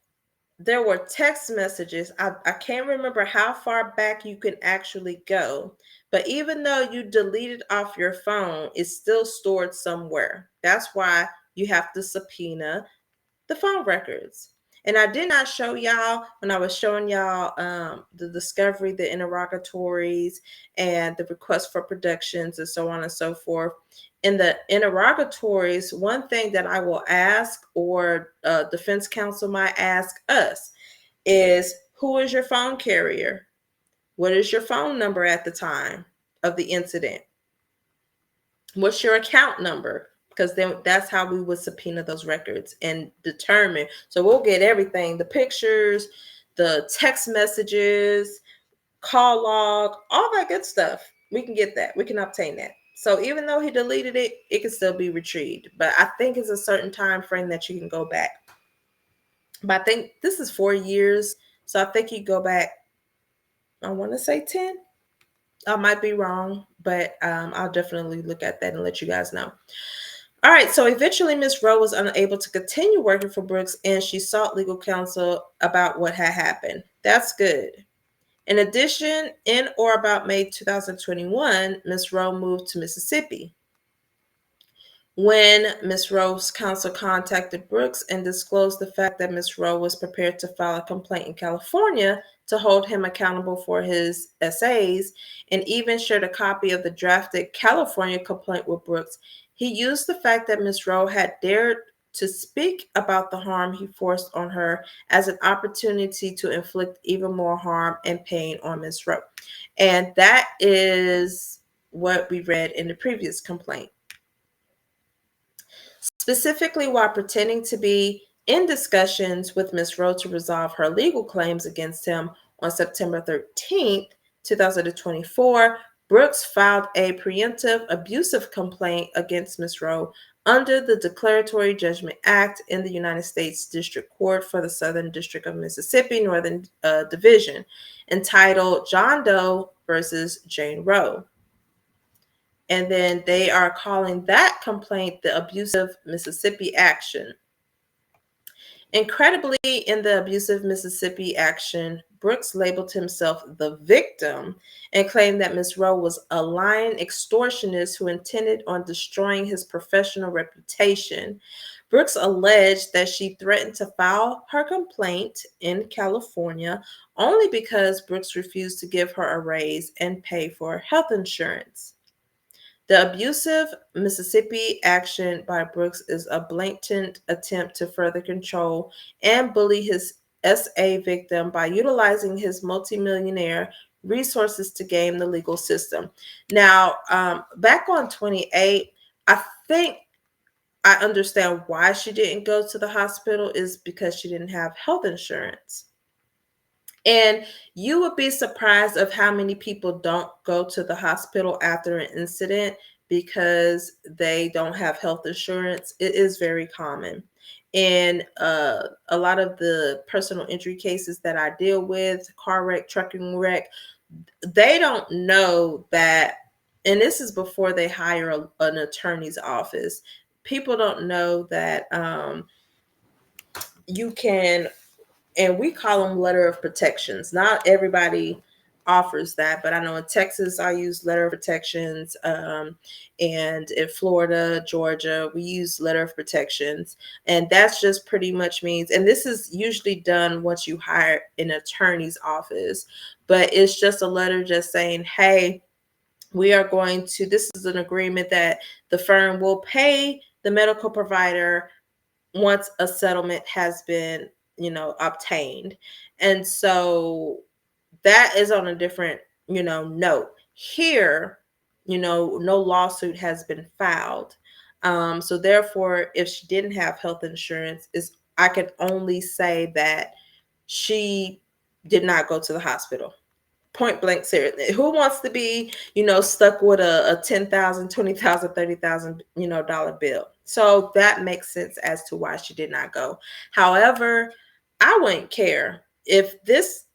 there were text messages, I can't remember how far back you can actually go, but even though you deleted off your phone, it's still stored somewhere. That's why you have to subpoena the phone records. And I did not show y'all when I was showing y'all the discovery, the interrogatories, and the request for productions, and so on and so forth. In the interrogatories, one thing that I will ask, or defense counsel might ask us, is who is your phone carrier? What is your phone number at the time of the incident? What's your account number? Because then that's how we would subpoena those records and determine. So we'll get everything, the pictures, the text messages, call log, all that good stuff. We can get that. We can obtain that. So even though he deleted it, it can still be retrieved. But I think it's a certain time frame that you can go back. But I think this is 4 years. So I think you go back, I want to say 10. I might be wrong, but I'll definitely look at that and let you guys know. All right, so eventually Miss Rowe was unable to continue working for Brooks, and she sought legal counsel about what had happened. That's good. In addition, in or about May 2021, Miss Rowe moved to Mississippi. When Miss Rowe's counsel contacted Brooks and disclosed the fact that Miss Rowe was prepared to file a complaint in California to hold him accountable for his essays, and even shared a copy of the drafted California complaint with Brooks, he used the fact that Miss Rowe had dared to speak about the harm he forced on her as an opportunity to inflict even more harm and pain on Miss Rowe. And that is what we read in the previous complaint. Specifically, while pretending to be in discussions with Ms. Rowe to resolve her legal claims against him on September 13th, 2024, Brooks filed a preemptive abusive complaint against Ms. Rowe under the Declaratory Judgment Act in the United States District Court for the Southern District of Mississippi, Northern Division, entitled John Doe versus Jane Roe. And then they are calling that complaint the abusive Mississippi action. Incredibly, in the abusive Mississippi action, Brooks labeled himself the victim and claimed that Ms. Rowe was a lying extortionist who intended on destroying his professional reputation. Brooks alleged that she threatened to file her complaint in California only because Brooks refused to give her a raise and pay for health insurance. The abusive Mississippi action by Brooks is a blatant attempt to further control and bully his SA victim by utilizing his multimillionaire resources to game the legal system. Now, back on 28, I think I understand why she didn't go to the hospital is because she didn't have health insurance. And you would be surprised of how many people don't go to the hospital after an incident because they don't have health insurance. It is very common. And a lot of the personal injury cases that I deal with, car wreck, trucking wreck, they don't know that, and this is before they hire an attorney's office. People don't know that you can, and we call them letter of protections. Not everybody offers that, but I know in Texas I use letter of protections, and in Florida, Georgia, we use letter of protections, and that's just pretty much means, and this is usually done once you hire an attorney's office, but it's just a letter just saying, hey, we are going to, this is an agreement that the firm will pay the medical provider once a settlement has been, obtained. And so that is on a different, note. Here, no lawsuit has been filed. So therefore, if she didn't have health insurance, is I can only say that she did not go to the hospital. Point blank serious. Who wants to be, stuck with a 10,000, 20,000, 30,000, dollar bill? So that makes sense as to why she did not go. However, I wouldn't care if this,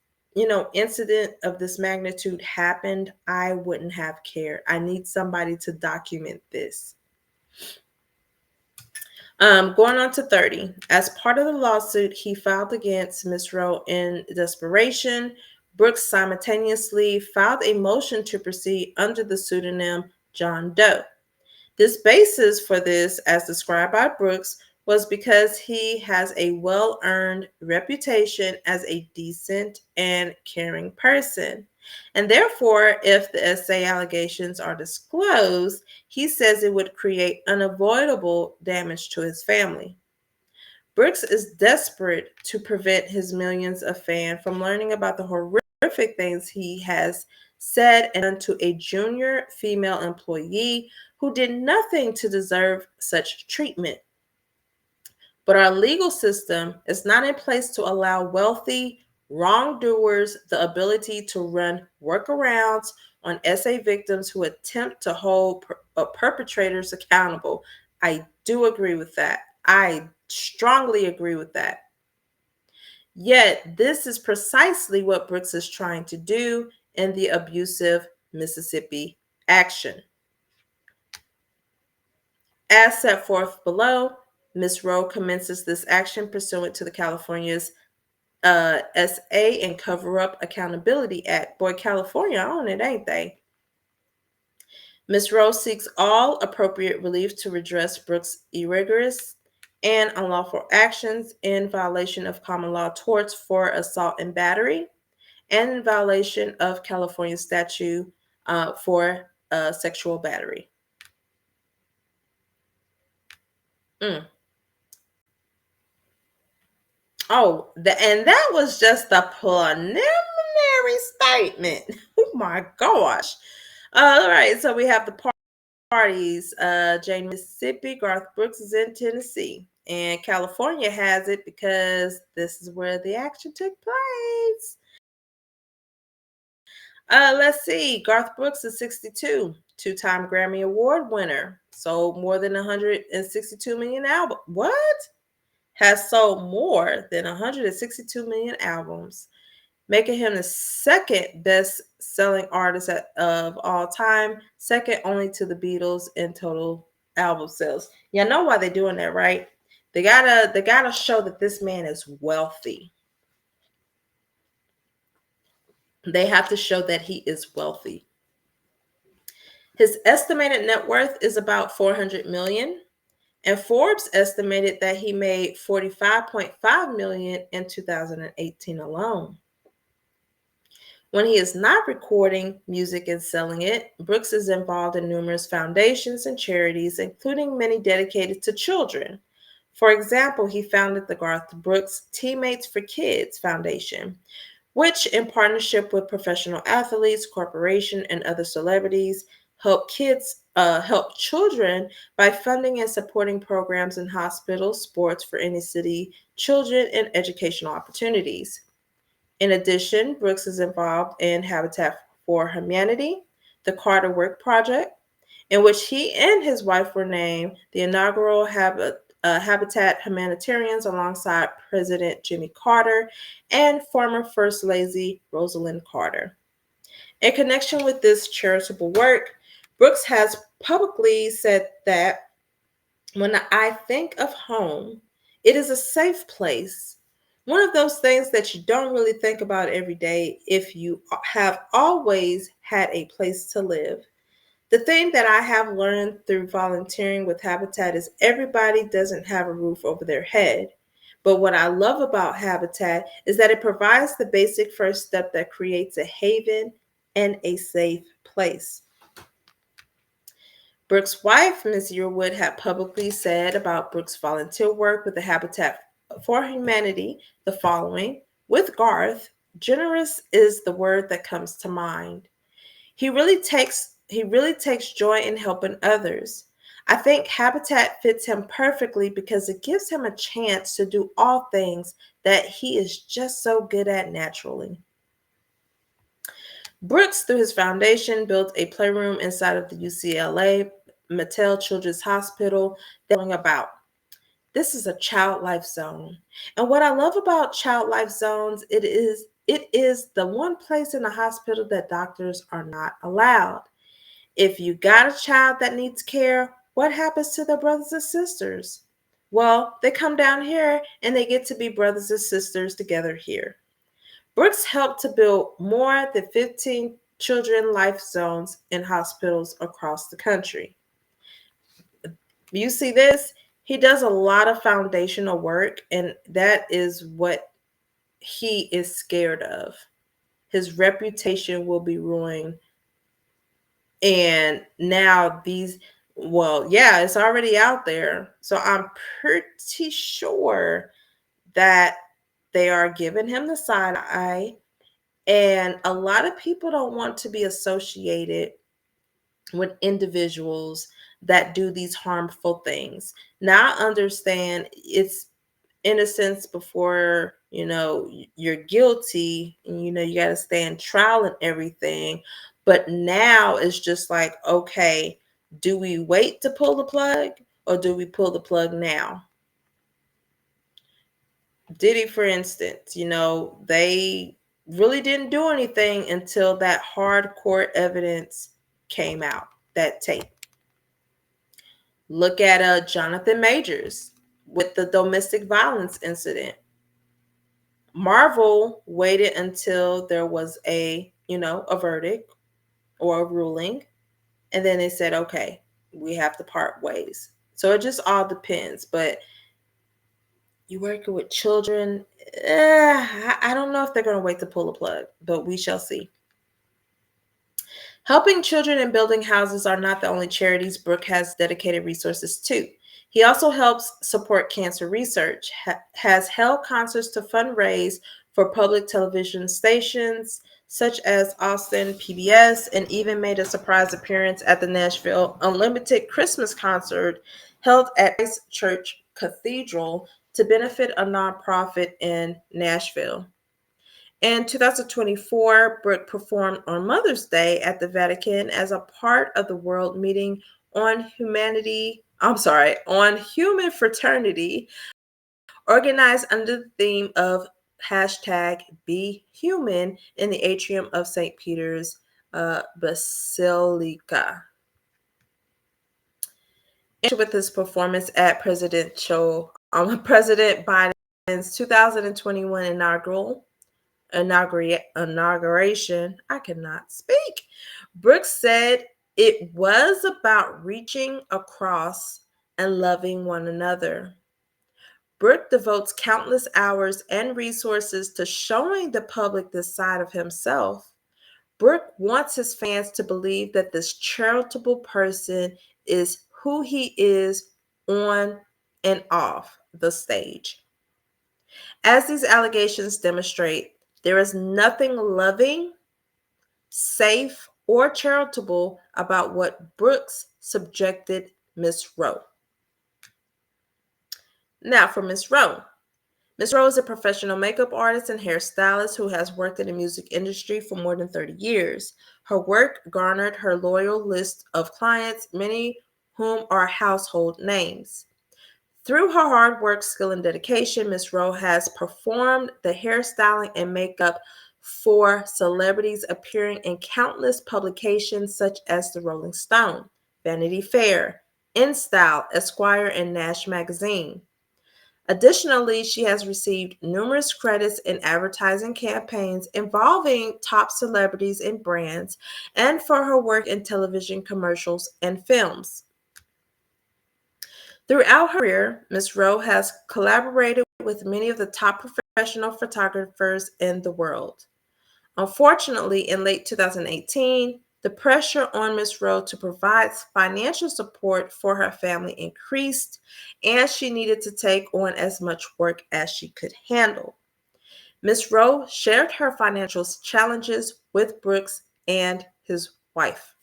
incident of this magnitude happened. I wouldn't have cared. I need somebody to document this. Going on to 30. As part of the lawsuit he filed against Ms. Roe in desperation, Brooks simultaneously filed a motion to proceed under the pseudonym John Doe. This basis for this, as described by Brooks, was because he has a well-earned reputation as a decent and caring person. And therefore, if the SA allegations are disclosed, he says it would create unavoidable damage to his family. Brooks is desperate to prevent his millions of fans from learning about the horrific things he has said and done to a junior female employee who did nothing to deserve such treatment. But our legal system is not in place to allow wealthy wrongdoers the ability to run workarounds on SA victims who attempt to hold perpetrators accountable. I do agree with that. I strongly agree with that. Yet, this is precisely what Brooks is trying to do in the abusive Mississippi action. As set forth below, Ms. Roe commences this action pursuant to the California's SA and Cover Up Accountability Act. Boy, California on it, ain't they? Ms. Roe seeks all appropriate relief to redress Brooks' irregularious and unlawful actions in violation of common law torts for assault and battery, and in violation of California statute for sexual battery. Oh, and that was just a preliminary statement. Oh my gosh. All right, so we have the parties. Jane, Mississippi, Garth Brooks is in Tennessee. And California has it because this is where the action took place. Let's see. Garth Brooks is 62, two-time Grammy Award winner. Sold more than 162 million albums. What? Has sold more than 162 million albums, making him the second best-selling artist of all time, second only to the Beatles in total album sales. You know why they're doing that, right? They gotta show that this man is wealthy. They have to show that he is wealthy. His estimated net worth is about $400 million. And Forbes estimated that he made $45.5 million in 2018 alone. When he is not recording music and selling it, Brooks is involved in numerous foundations and charities, including many dedicated to children. For example, he founded the Garth Brooks Teammates for Kids Foundation, which, in partnership with professional athletes, corporations, and other celebrities, help children by funding and supporting programs in hospitals, sports for inner city children, and educational opportunities. In addition, Brooks is involved in Habitat for Humanity, the Carter Work Project, in which he and his wife were named the inaugural Habitat humanitarians alongside President Jimmy Carter and former First Lady Rosalind Carter. In connection with this charitable work, Brooks has publicly said that when I think of home, it is a safe place. One of those things that you don't really think about every day if you have always had a place to live. The thing that I have learned through volunteering with Habitat is everybody doesn't have a roof over their head. But what I love about Habitat is that it provides the basic first step that creates a haven and a safe place. Brooks' wife, Ms. Yearwood, had publicly said about Brooks' volunteer work with the Habitat for Humanity the following: with Garth, generous is the word that comes to mind. He really takes joy in helping others. I think Habitat fits him perfectly because it gives him a chance to do all things that he is just so good at naturally. Brooks, through his foundation, built a playroom inside of the UCLA Mattel Children's Hospital that going about. This is a child life zone. And what I love about child life zones, it is the one place in the hospital that doctors are not allowed. If you got a child that needs care, what happens to their brothers and sisters? Well, they come down here and they get to be brothers and sisters together here. Brooks helped to build more than 15 children life zones in hospitals across the country. You see this? He does a lot of foundational work, and that is what he is scared of. His reputation will be ruined. And now well, yeah, it's already out there. So I'm pretty sure that they are giving him the side eye. And a lot of people don't want to be associated with individuals that do these harmful things. Now I understand it's innocence before, you're guilty, and you got to stand trial and everything. But now it's just like, okay, do we wait to pull the plug or do we pull the plug now? Diddy, for instance, they really didn't do anything until that hardcore evidence came out, that tape. Look at Jonathan Majors with the domestic violence incident. Marvel waited until there was a verdict or a ruling, and then they said, okay, we have to part ways. So it just all depends. But you working with children, I don't know if they're going to wait to pull the plug, but we shall see. Helping children and building houses are not the only charities Brooke has dedicated resources to. He also helps support cancer research, has held concerts to fundraise for public television stations such as Austin PBS, and even made a surprise appearance at the Nashville Unlimited Christmas concert held at Christ Church Cathedral to benefit a nonprofit in Nashville. In 2024, Brooke performed on Mother's Day at the Vatican as a part of the World Meeting on on Human Fraternity, organized under the theme of hashtag Be Human in the atrium of St. Peter's Basilica. With his performance at President Biden's 2021 inauguration, I cannot speak. Brooks said it was about reaching across and loving one another. Brooke devotes countless hours and resources to showing the public this side of himself. Brooke wants his fans to believe that this charitable person is who he is on and off the stage. As these allegations demonstrate, There is nothing loving, safe, or charitable about what Brooks subjected Miss Roe. Now for Miss Roe. Miss Roe is a professional makeup artist and hairstylist who has worked in the music industry for more than 30 years. Her work garnered her loyal list of clients, many whom are household names. Through her hard work, skill, and dedication, Miss Roe has performed the hairstyling and makeup for celebrities appearing in countless publications such as the Rolling Stone, Vanity Fair, InStyle, Esquire, and Nash Magazine. Additionally, she has received numerous credits in advertising campaigns involving top celebrities and brands, and for her work in television commercials and films. Throughout her career, Ms. Roe has collaborated with many of the top professional photographers in the world. Unfortunately, in late 2018, the pressure on Ms. Roe to provide financial support for her family increased, and she needed to take on as much work as she could handle. Ms. Roe shared her financial challenges with Brooks and his wife.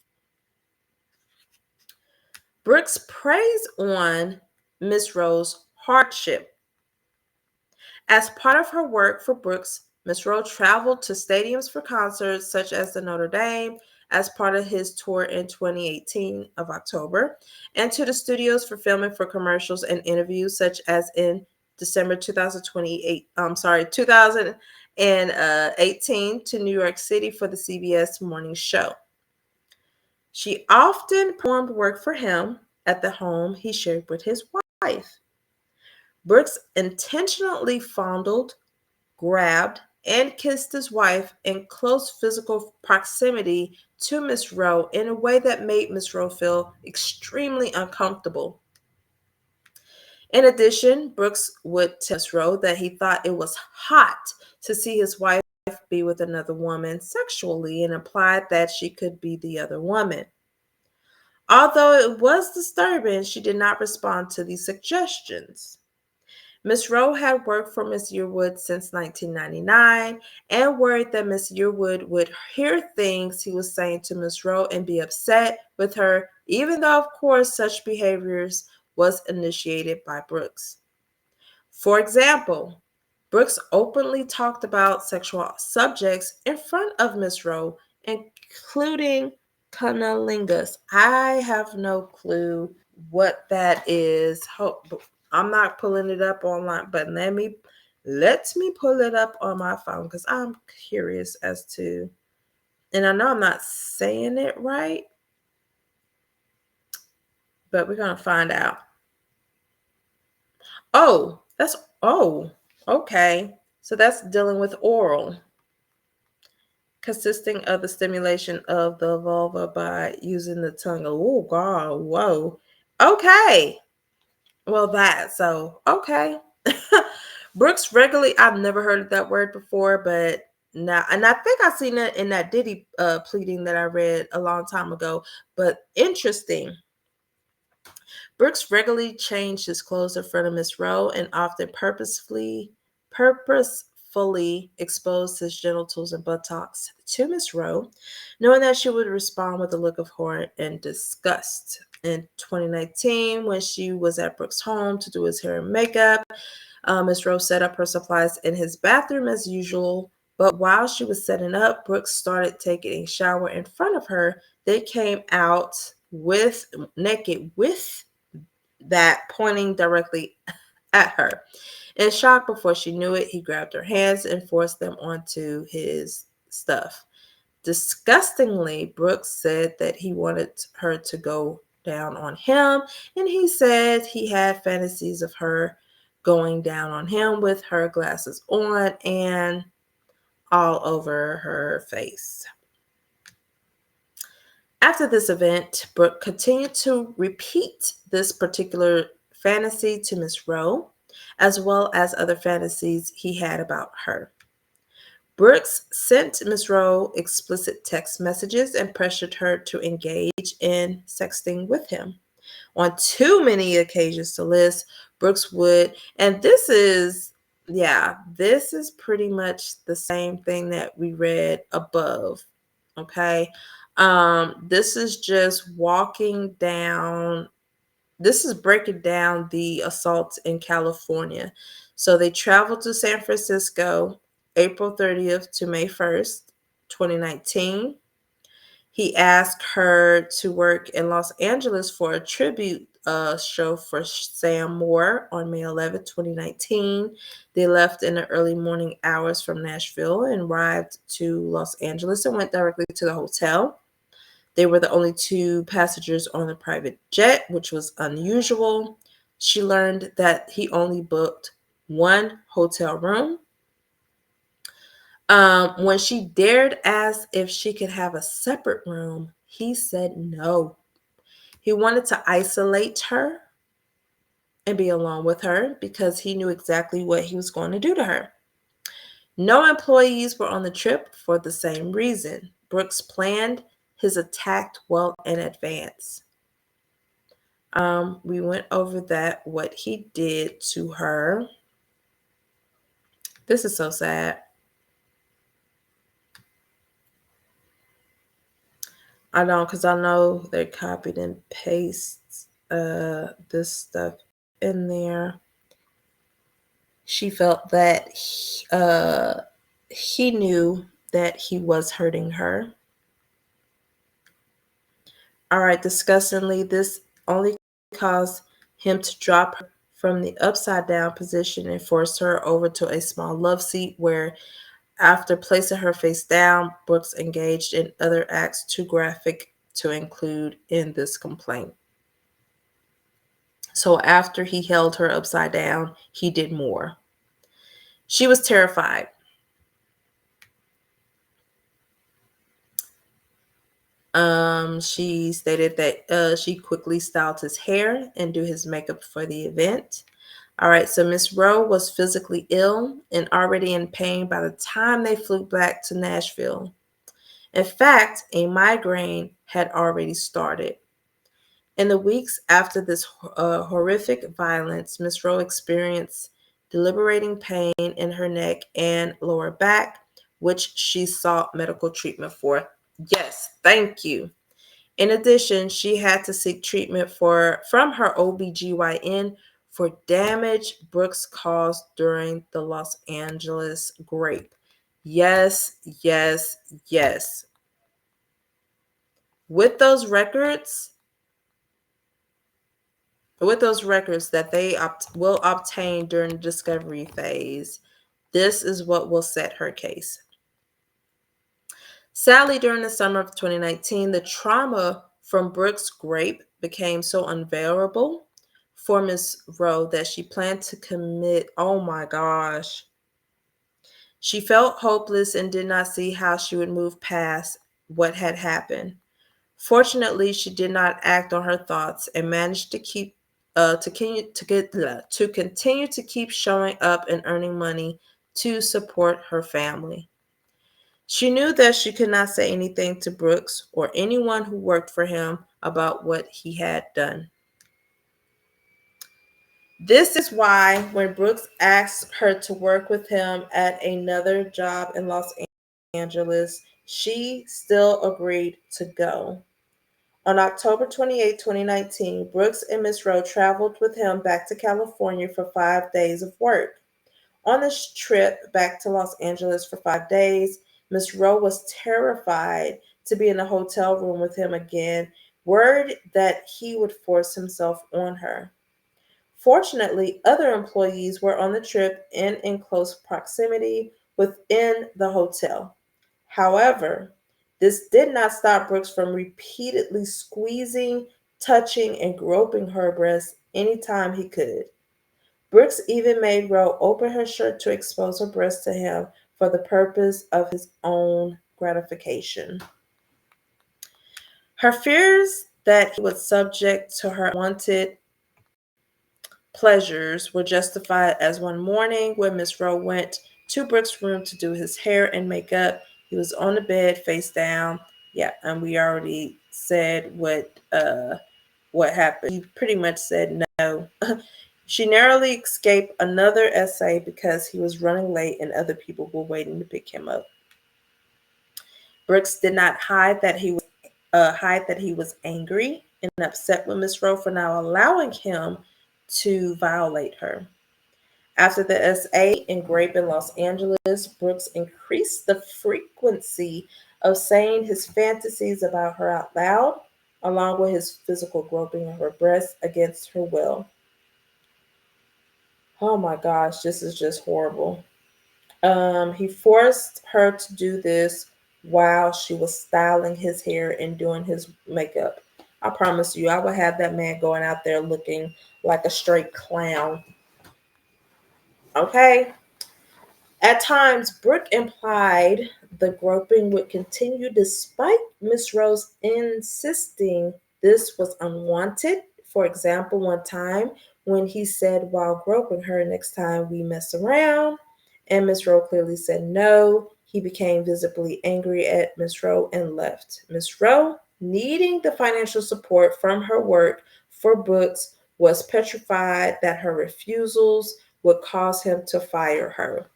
Brooks preys on Ms. Roe's hardship. As part of her work for Brooks, Ms. Roe traveled to stadiums for concerts such as the Notre Dame as part of his tour in 2018 of October, and to the studios for filming for commercials and interviews such as in December 2018 to New York City for the CBS morning show. She often performed work for him at the home he shared with his wife. Brooks intentionally fondled, grabbed, and kissed his wife in close physical proximity to Miss Roe in a way that made Miss Roe feel extremely uncomfortable. In addition, Brooks would tell Miss Roe that he thought it was hot to see his wife be with another woman sexually and implied that she could be the other woman. Although it was disturbing, she did not respond to these suggestions. Miss Roe had worked for Miss Yearwood since 1999 and worried that Miss Yearwood would hear things he was saying to Miss Roe and be upset with her, even though, of course, such behaviors was initiated by Brooks. For example, Brooks openly talked about sexual subjects in front of Miss Roe, including cunnilingus. I have no clue what that is. I'm not pulling it up online, but let me pull it up on my phone because I'm curious as to, and I know I'm not saying it right, but we're gonna find out. Okay. So that's dealing with oral, consisting of the stimulation of the vulva by using the tongue. Oh God, whoa. Okay. Well, okay. Brooks regularly, I've never heard of that word before, but now, and I think I seen it in that Diddy pleading that I read a long time ago, but interesting. Brooks regularly changed his clothes in front of Miss Roe and often purposefully exposed his genitals and buttocks to Miss Roe, knowing that she would respond with a look of horror and disgust. In 2019, when she was at Brooks' home to do his hair and makeup, Miss Roe set up her supplies in his bathroom as usual, but while she was setting up, Brooks started taking a shower in front of her. They came out naked with that pointing directly at her. In shock, before she knew it, he grabbed her hands and forced them onto his stuff. Disgustingly, Brooks said that he wanted her to go down on him, and he said he had fantasies of her going down on him with her glasses on and all over her face. After this event, Brooke continued to repeat this particular fantasy to Miss Roe, as well as other fantasies he had about her. Brooks sent Miss Roe explicit text messages and pressured her to engage in sexting with him. On too many occasions to list, Brooks would, and this is Yeah, this is pretty much the same thing that we read above. Okay. This is just walking down, this is breaking down the assaults in California. So they traveled to San Francisco April 30th to May 1st, 2019. He asked her to work in Los Angeles for a tribute show for Sam Moore on May 11th, 2019. They left in the early morning hours from Nashville and arrived to Los Angeles and went directly to the hotel. They were the only two passengers on the private jet, which was unusual. She learned that he only booked one hotel room. When she dared ask if she could have a separate room, he said no. He wanted to isolate her and be alone with her because he knew exactly what he was going to do to her. No employees were on the trip for the same reason. Brooks planned his attack well in advance. We went over that, what he did to her. This is so sad. I don't, because I know they copied and pasted this stuff in there. She felt that he knew that he was hurting her. All right, disgustingly, this only caused him to drop her from the upside down position and force her over to a small love seat where, after placing her face down, Brooks engaged in other acts too graphic to include in this complaint. So after he held her upside down, he did more. She was terrified. She stated that she quickly styled his hair and do his makeup for the event. All right, so Miss Roe was physically ill and already in pain by the time they flew back to Nashville. In fact, a migraine had already started. In the weeks after this horrific violence, Miss Rowe experienced debilitating pain in her neck and lower back, which she sought medical treatment for. Yes, thank you. In addition, she had to seek treatment from her OBGYN for damage Brooks caused during the Los Angeles grape. Yes, yes, yes. With those records, that they will obtain during the discovery phase, this is what will set her case. Sadly, during the summer of 2019, the trauma from Brooks' grape became so unbearable for Miss Rowe that she planned to commit. Oh my gosh. She felt hopeless and did not see how she would move past what had happened. Fortunately, she did not act on her thoughts and managed to continue to keep showing up and earning money to support her family. She knew that she could not say anything to Brooks or anyone who worked for him about what he had done. This is why when Brooks asked her to work with him at another job in Los Angeles, she still agreed to go. On October 28, 2019, Brooks and Miss Rowe traveled with him back to California for 5 days of work. On this trip back to Los Angeles for 5 days, Miss Rowe was terrified to be in a hotel room with him again, worried that he would force himself on her. Fortunately, other employees were on the trip and in close proximity within the hotel. However, this did not stop Brooks from repeatedly squeezing, touching, and groping her breasts anytime he could. Brooks even made Roe open her shirt to expose her breasts to him for the purpose of his own gratification. Her fears that he would subject to her unwanted pleasures were justified as one morning when Miss Rowe went to Brooks' room to do his hair and makeup. He was on the bed face down. Yeah, and we already said what happened. He pretty much said no. She narrowly escaped another essay because he was running late and other people were waiting to pick him up. Brooks did not hide that he was angry and upset with Miss Rowe for not allowing him to violate her. After the SA engraved in Los Angeles, Brooks increased the frequency of saying his fantasies about her out loud, along with his physical groping of her breasts against her will. Oh my gosh, this is just horrible. He forced her to do this while she was styling his hair and doing his makeup. I promise you, I would have that man going out there looking like a straight clown. Okay? At times, Brooke implied the groping would continue despite Miss Rose insisting this was unwanted. For example, one time when he said while groping her, next time we mess around, and Miss Rowe clearly said no, he became visibly angry at Miss Rowe and left. Miss Rowe, needing the financial support from her work for books, was petrified that her refusals would cause him to fire her.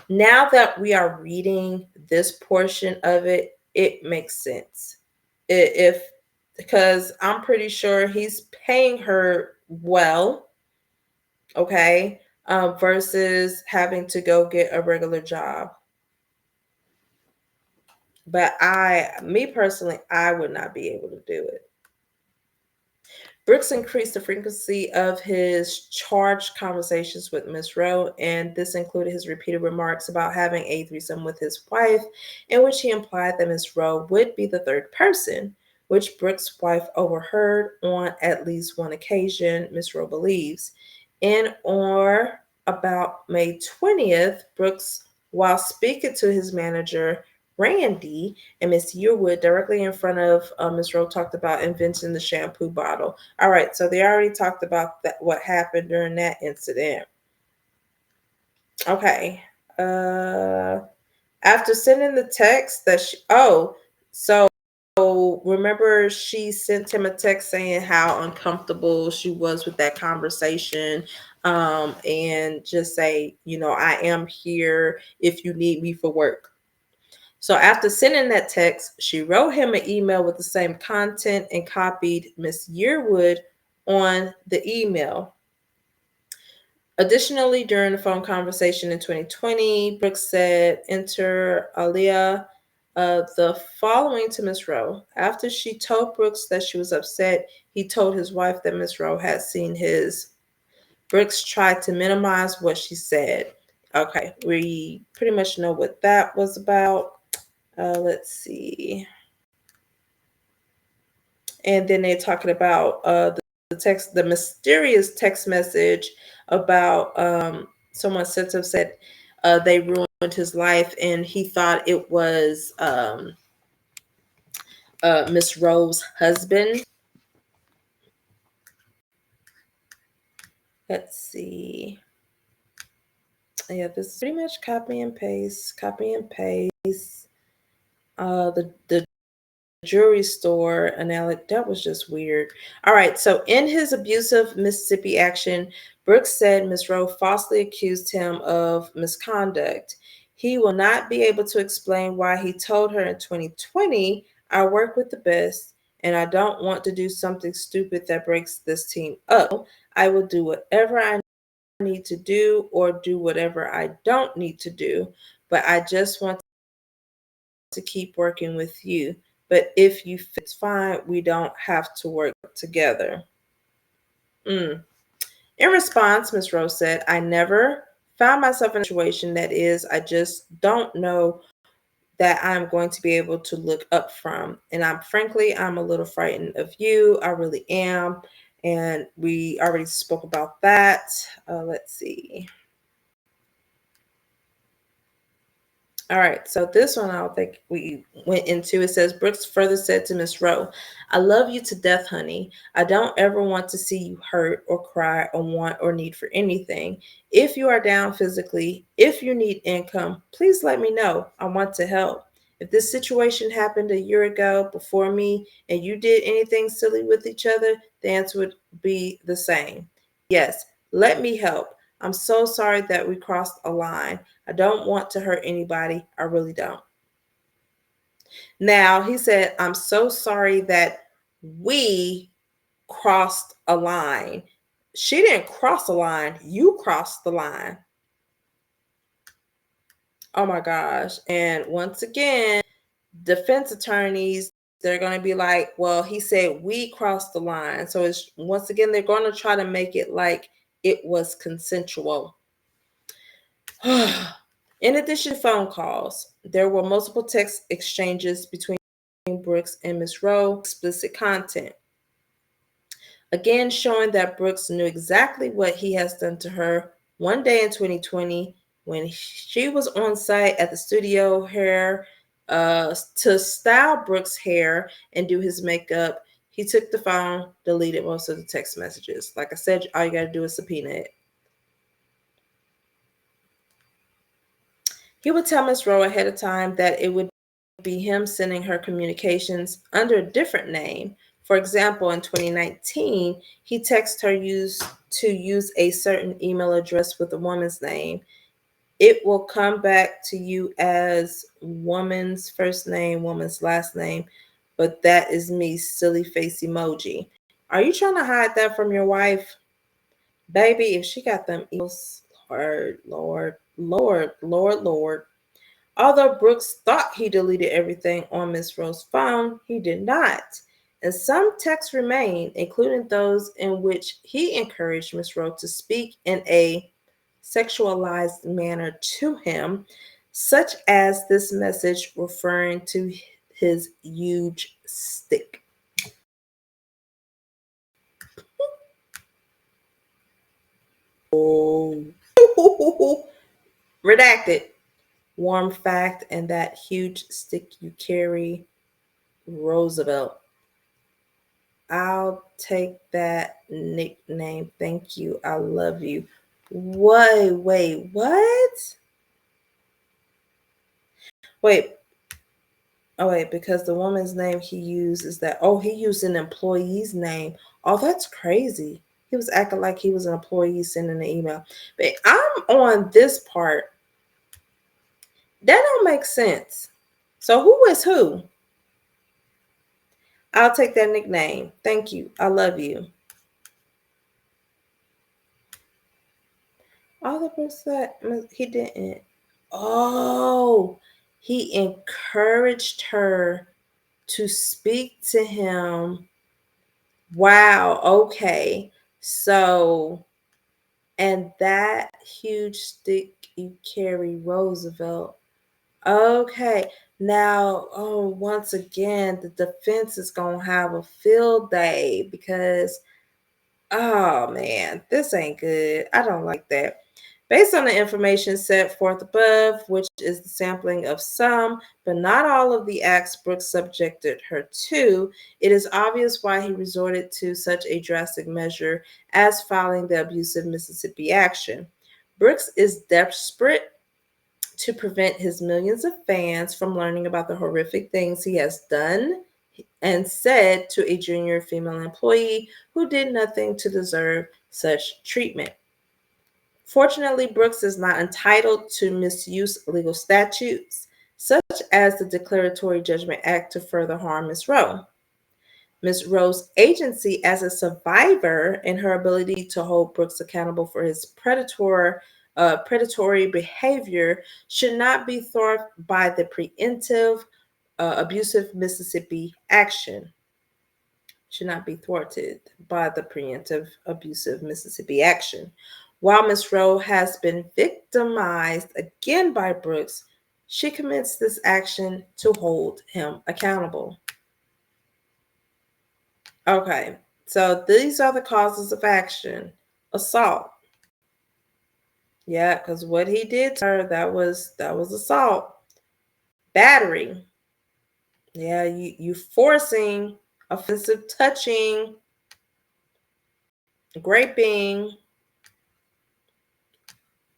Now that we are reading this portion of it, it makes sense. If because I'm pretty sure he's paying her well, okay, versus having to go get a regular job. But me personally, I would not be able to do it. Brooks increased the frequency of his charged conversations with Miss Rowe, and this included his repeated remarks about having a threesome with his wife, in which he implied that Miss Rowe would be the third person, which Brooks' wife overheard on at least one occasion, Miss Rowe believes. In or about May 20th, Brooks, while speaking to his manager, Randy, and Miss Yearwood directly in front of Miss Rowe, talked about inventing the shampoo bottle. All right, so they already talked about that, what happened during that incident. Okay. Uh, After sending the text that so remember she sent him a text saying how uncomfortable she was with that conversation, and just say, I am here if you need me for work. So after sending that text, she wrote him an email with the same content and copied Miss Yearwood on the email. Additionally, during the phone conversation in 2020, Brooks said, inter alia, the following to Miss Rowe. After she told Brooks that she was upset, he told his wife that Miss Rowe had seen his. Brooks tried to minimize what she said. Okay, we pretty much know what that was about. Let's see. And then they're talking about the mysterious text message about someone said they ruined his life, and he thought it was Miss Rowe's husband. Let's see. Yeah, this is pretty much copy and paste, copy and paste. The jewelry store analogy, that was just weird. All right, so in his abusive Mississippi action, Brooks said Ms. Rowe falsely accused him of misconduct. He will not be able to explain why he told her in 2020, I work with the best and I don't want to do something stupid that breaks this team up. I will do whatever I need to do or do whatever I don't need to do, but I just want to keep working with you. But if you it's fine, we don't have to work together. In response, Ms. Rose said, I never found myself in a situation that is, I just don't know that I'm going to be able to look up from. And I'm a little frightened of you. I really am. And we already spoke about that. Let's see. All right, so this one I don't think we went into. It says, Brooks further said to Miss Rowe, I love you to death, honey. I don't ever want to see you hurt or cry or want or need for anything. If you are down physically, if you need income, please let me know. I want to help. If this situation happened a year ago before me and you did anything silly with each other, the answer would be the same. Yes, let me help. I'm so sorry that we crossed a line. I don't want to hurt anybody. I really don't. Now, he said, I'm so sorry that we crossed a line. She didn't cross a line. You crossed the line. Oh my gosh. And once again, defense attorneys, they're going to be like, well, he said we crossed the line. So it's once again, they're going to try to make it like it was consensual. In addition to phone calls, there were multiple text exchanges between Brooks and Ms. Roe, explicit content. Again, showing that Brooks knew exactly what he has done to her. One day in 2020, when she was on site at the studio hair to style Brooks' hair and do his makeup, he took the phone, deleted most of the text messages. Like I said, all you got to do is subpoena it. He would tell Ms. Roe ahead of time that it would be him sending her communications under a different name. For example, in 2019, he texted her to use a certain email address with a woman's name. It will come back to you as woman's first name, woman's last name, but that is me, silly face emoji. Are you trying to hide that from your wife? Baby, if she got them emails, Lord, Lord, Lord, Lord, Lord. Although Brooks thought he deleted everything on Miss Rose's phone, he did not. And some texts remain, including those in which he encouraged Miss Rose to speak in a sexualized manner to him, such as this message referring to his huge stick. Oh. Redacted. Warm fact, and that huge stick you carry, Roosevelt. I'll take that nickname. Thank you. I love you. Wait, what? Wait, oh wait, because the woman's name he used is that, oh, he used an employee's name. Oh, that's crazy. He was acting like he was an employee sending an email. But I'm on this part. That don't make sense. So who is who? I'll take that nickname. Thank you. I love you. All the books that he didn't. Oh, he encouraged her to speak to him. Wow. Okay. So, and that huge stick you carry, Roosevelt. Okay. Now, oh, once again, the defense is going to have a field day because, oh man, this ain't good. I don't like that. Based on the information set forth above, which is the sampling of some, but not all of the acts Brooks subjected her to, it is obvious why he resorted to such a drastic measure as filing the abusive Mississippi action. Brooks is desperate to prevent his millions of fans from learning about the horrific things he has done and said to a junior female employee who did nothing to deserve such treatment. Fortunately, Brooks is not entitled to misuse legal statutes, such as the Declaratory Judgment Act, to further harm Ms. Roe. Ms. Roe's agency as a survivor and her ability to hold Brooks accountable for his predatory behavior should not be thwarted by the preemptive abusive Mississippi action. Should not be thwarted by the preemptive abusive Mississippi action. While Ms. Roe has been victimized again by Brooks, she commits this action to hold him accountable. Okay, so these are the causes of action. Assault. Yeah, because what he did to her, that was assault. Battery. Yeah, you forcing, offensive touching, graping,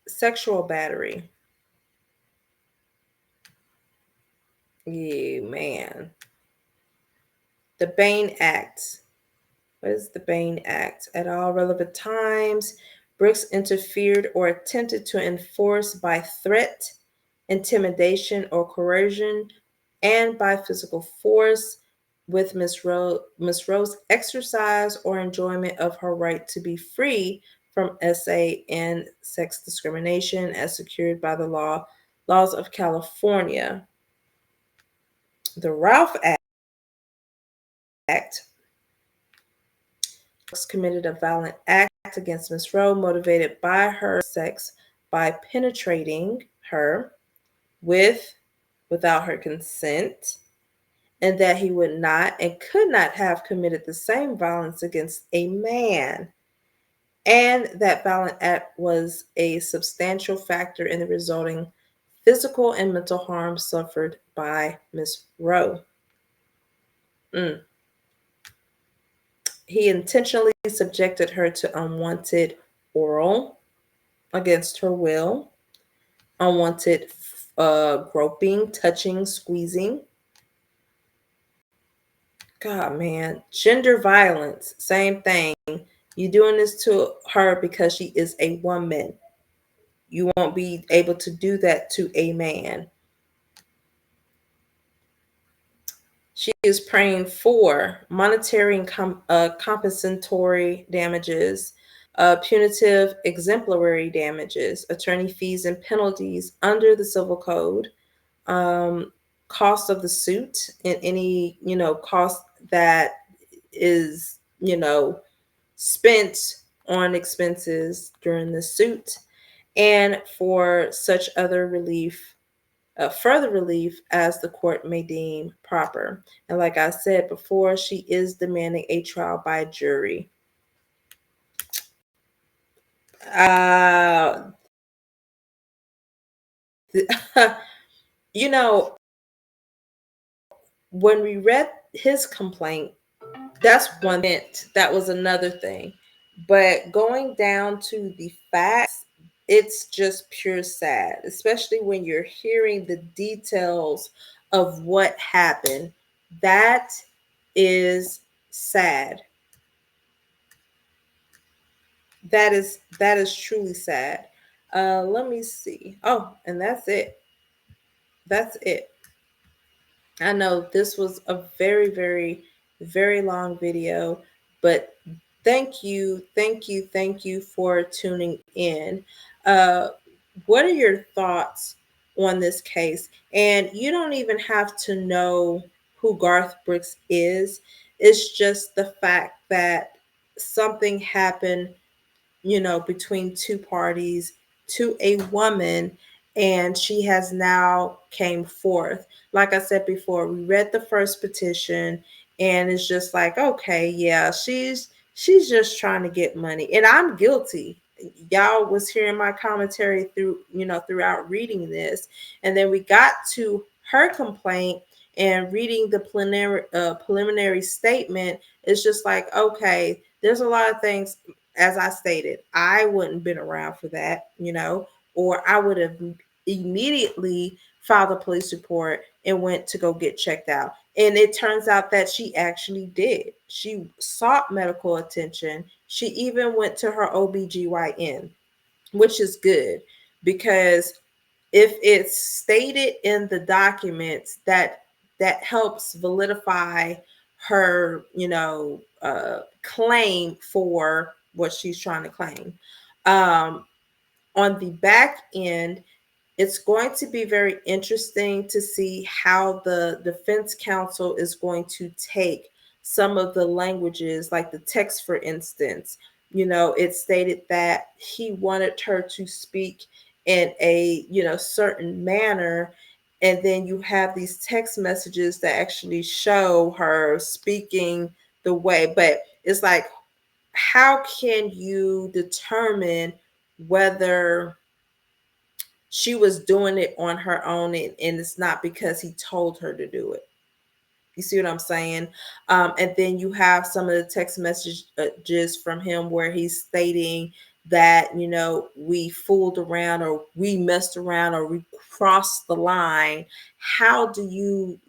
sexual battery. Yeah, man. The Bain Act. What is the Bain Act? At all relevant times, Brooks interfered or attempted to enforce by threat, intimidation, or coercion, and by physical force with Miss Rowe's exercise or enjoyment of her right to be free from SA and sex discrimination as secured by the laws of California. The Ralph Act committed a violent act against Miss Rowe motivated by her sex by penetrating her without her consent, and that he would not and could not have committed the same violence against a man, and that violent act was a substantial factor in the resulting physical and mental harm suffered by Miss Rowe. Mm. He intentionally subjected her to unwanted oral against her will, unwanted groping, touching, squeezing. God, man. Gender violence, same thing. You doing this to her because she is a woman. You won't be able to do that to a man. She is praying for monetary and compensatory damages, punitive exemplary damages, attorney fees and penalties under the Civil Code, um, cost of the suit, and any cost that is spent on expenses during the suit, and for such other relief, further relief as the court may deem proper. And like I said before, she is demanding a trial by jury. Uh, you know, when we read his complaint, that's one thing. That was another thing. But going down to the facts, it's just pure sad, especially when you're hearing the details of what happened. That is sad. That is truly sad. Let me see. Oh, and that's it. That's it. I know this was a very, very, very long video, but thank you for tuning in. Uh, what are your thoughts on this case? And you don't even have to know who Garth Brooks is. It's just the fact that something happened, between two parties to a woman, and she has now came forth. Like I said before, we read the first petition, and it's just like, okay, yeah, she's just trying to get money, and I'm guilty. Y'all was hearing my commentary throughout reading this, and then we got to her complaint and reading the preliminary statement. It's just like, okay, there's a lot of things. As I stated, I wouldn't have been around for that, or I would have immediately filed a police report and went to go get checked out. And it turns out that she actually did. She sought medical attention. She even went to her OBGYN, which is good, because if it's stated in the documents, that helps validify her claim for what she's trying to claim. On the back end, it's going to be very interesting to see how the defense counsel is going to take some of the languages, like the text, for instance. It stated that he wanted her to speak in a certain manner, and then you have these text messages that actually show her speaking the way. But it's like, how can you determine whether she was doing it on her own, and it's not because he told her to do it? You see what I'm saying? And then you have some of the text messages from him where he's stating that, we fooled around, or we messed around, or we crossed the line. How do you,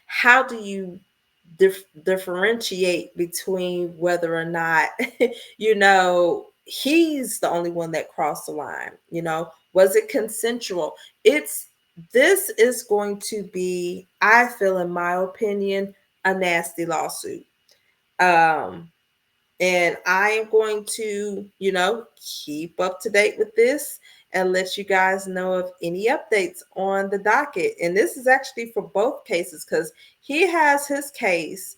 how do you differentiate between whether or not, he's the only one that crossed the line. Was it consensual? This is going to be, I feel, in my opinion, a nasty lawsuit. Um, and I am going to, keep up to date with this and let you guys know of any updates on the docket. And this is actually for both cases because he has his case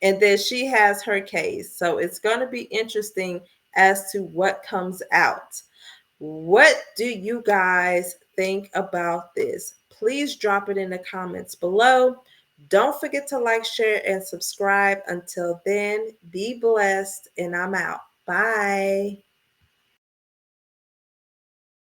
and then she has her case. So it's going to be interesting as to what comes out. What do you guys think about this? Please drop it in the comments below. Don't forget to like, share, and subscribe. Until then, be blessed, and I'm out. Bye.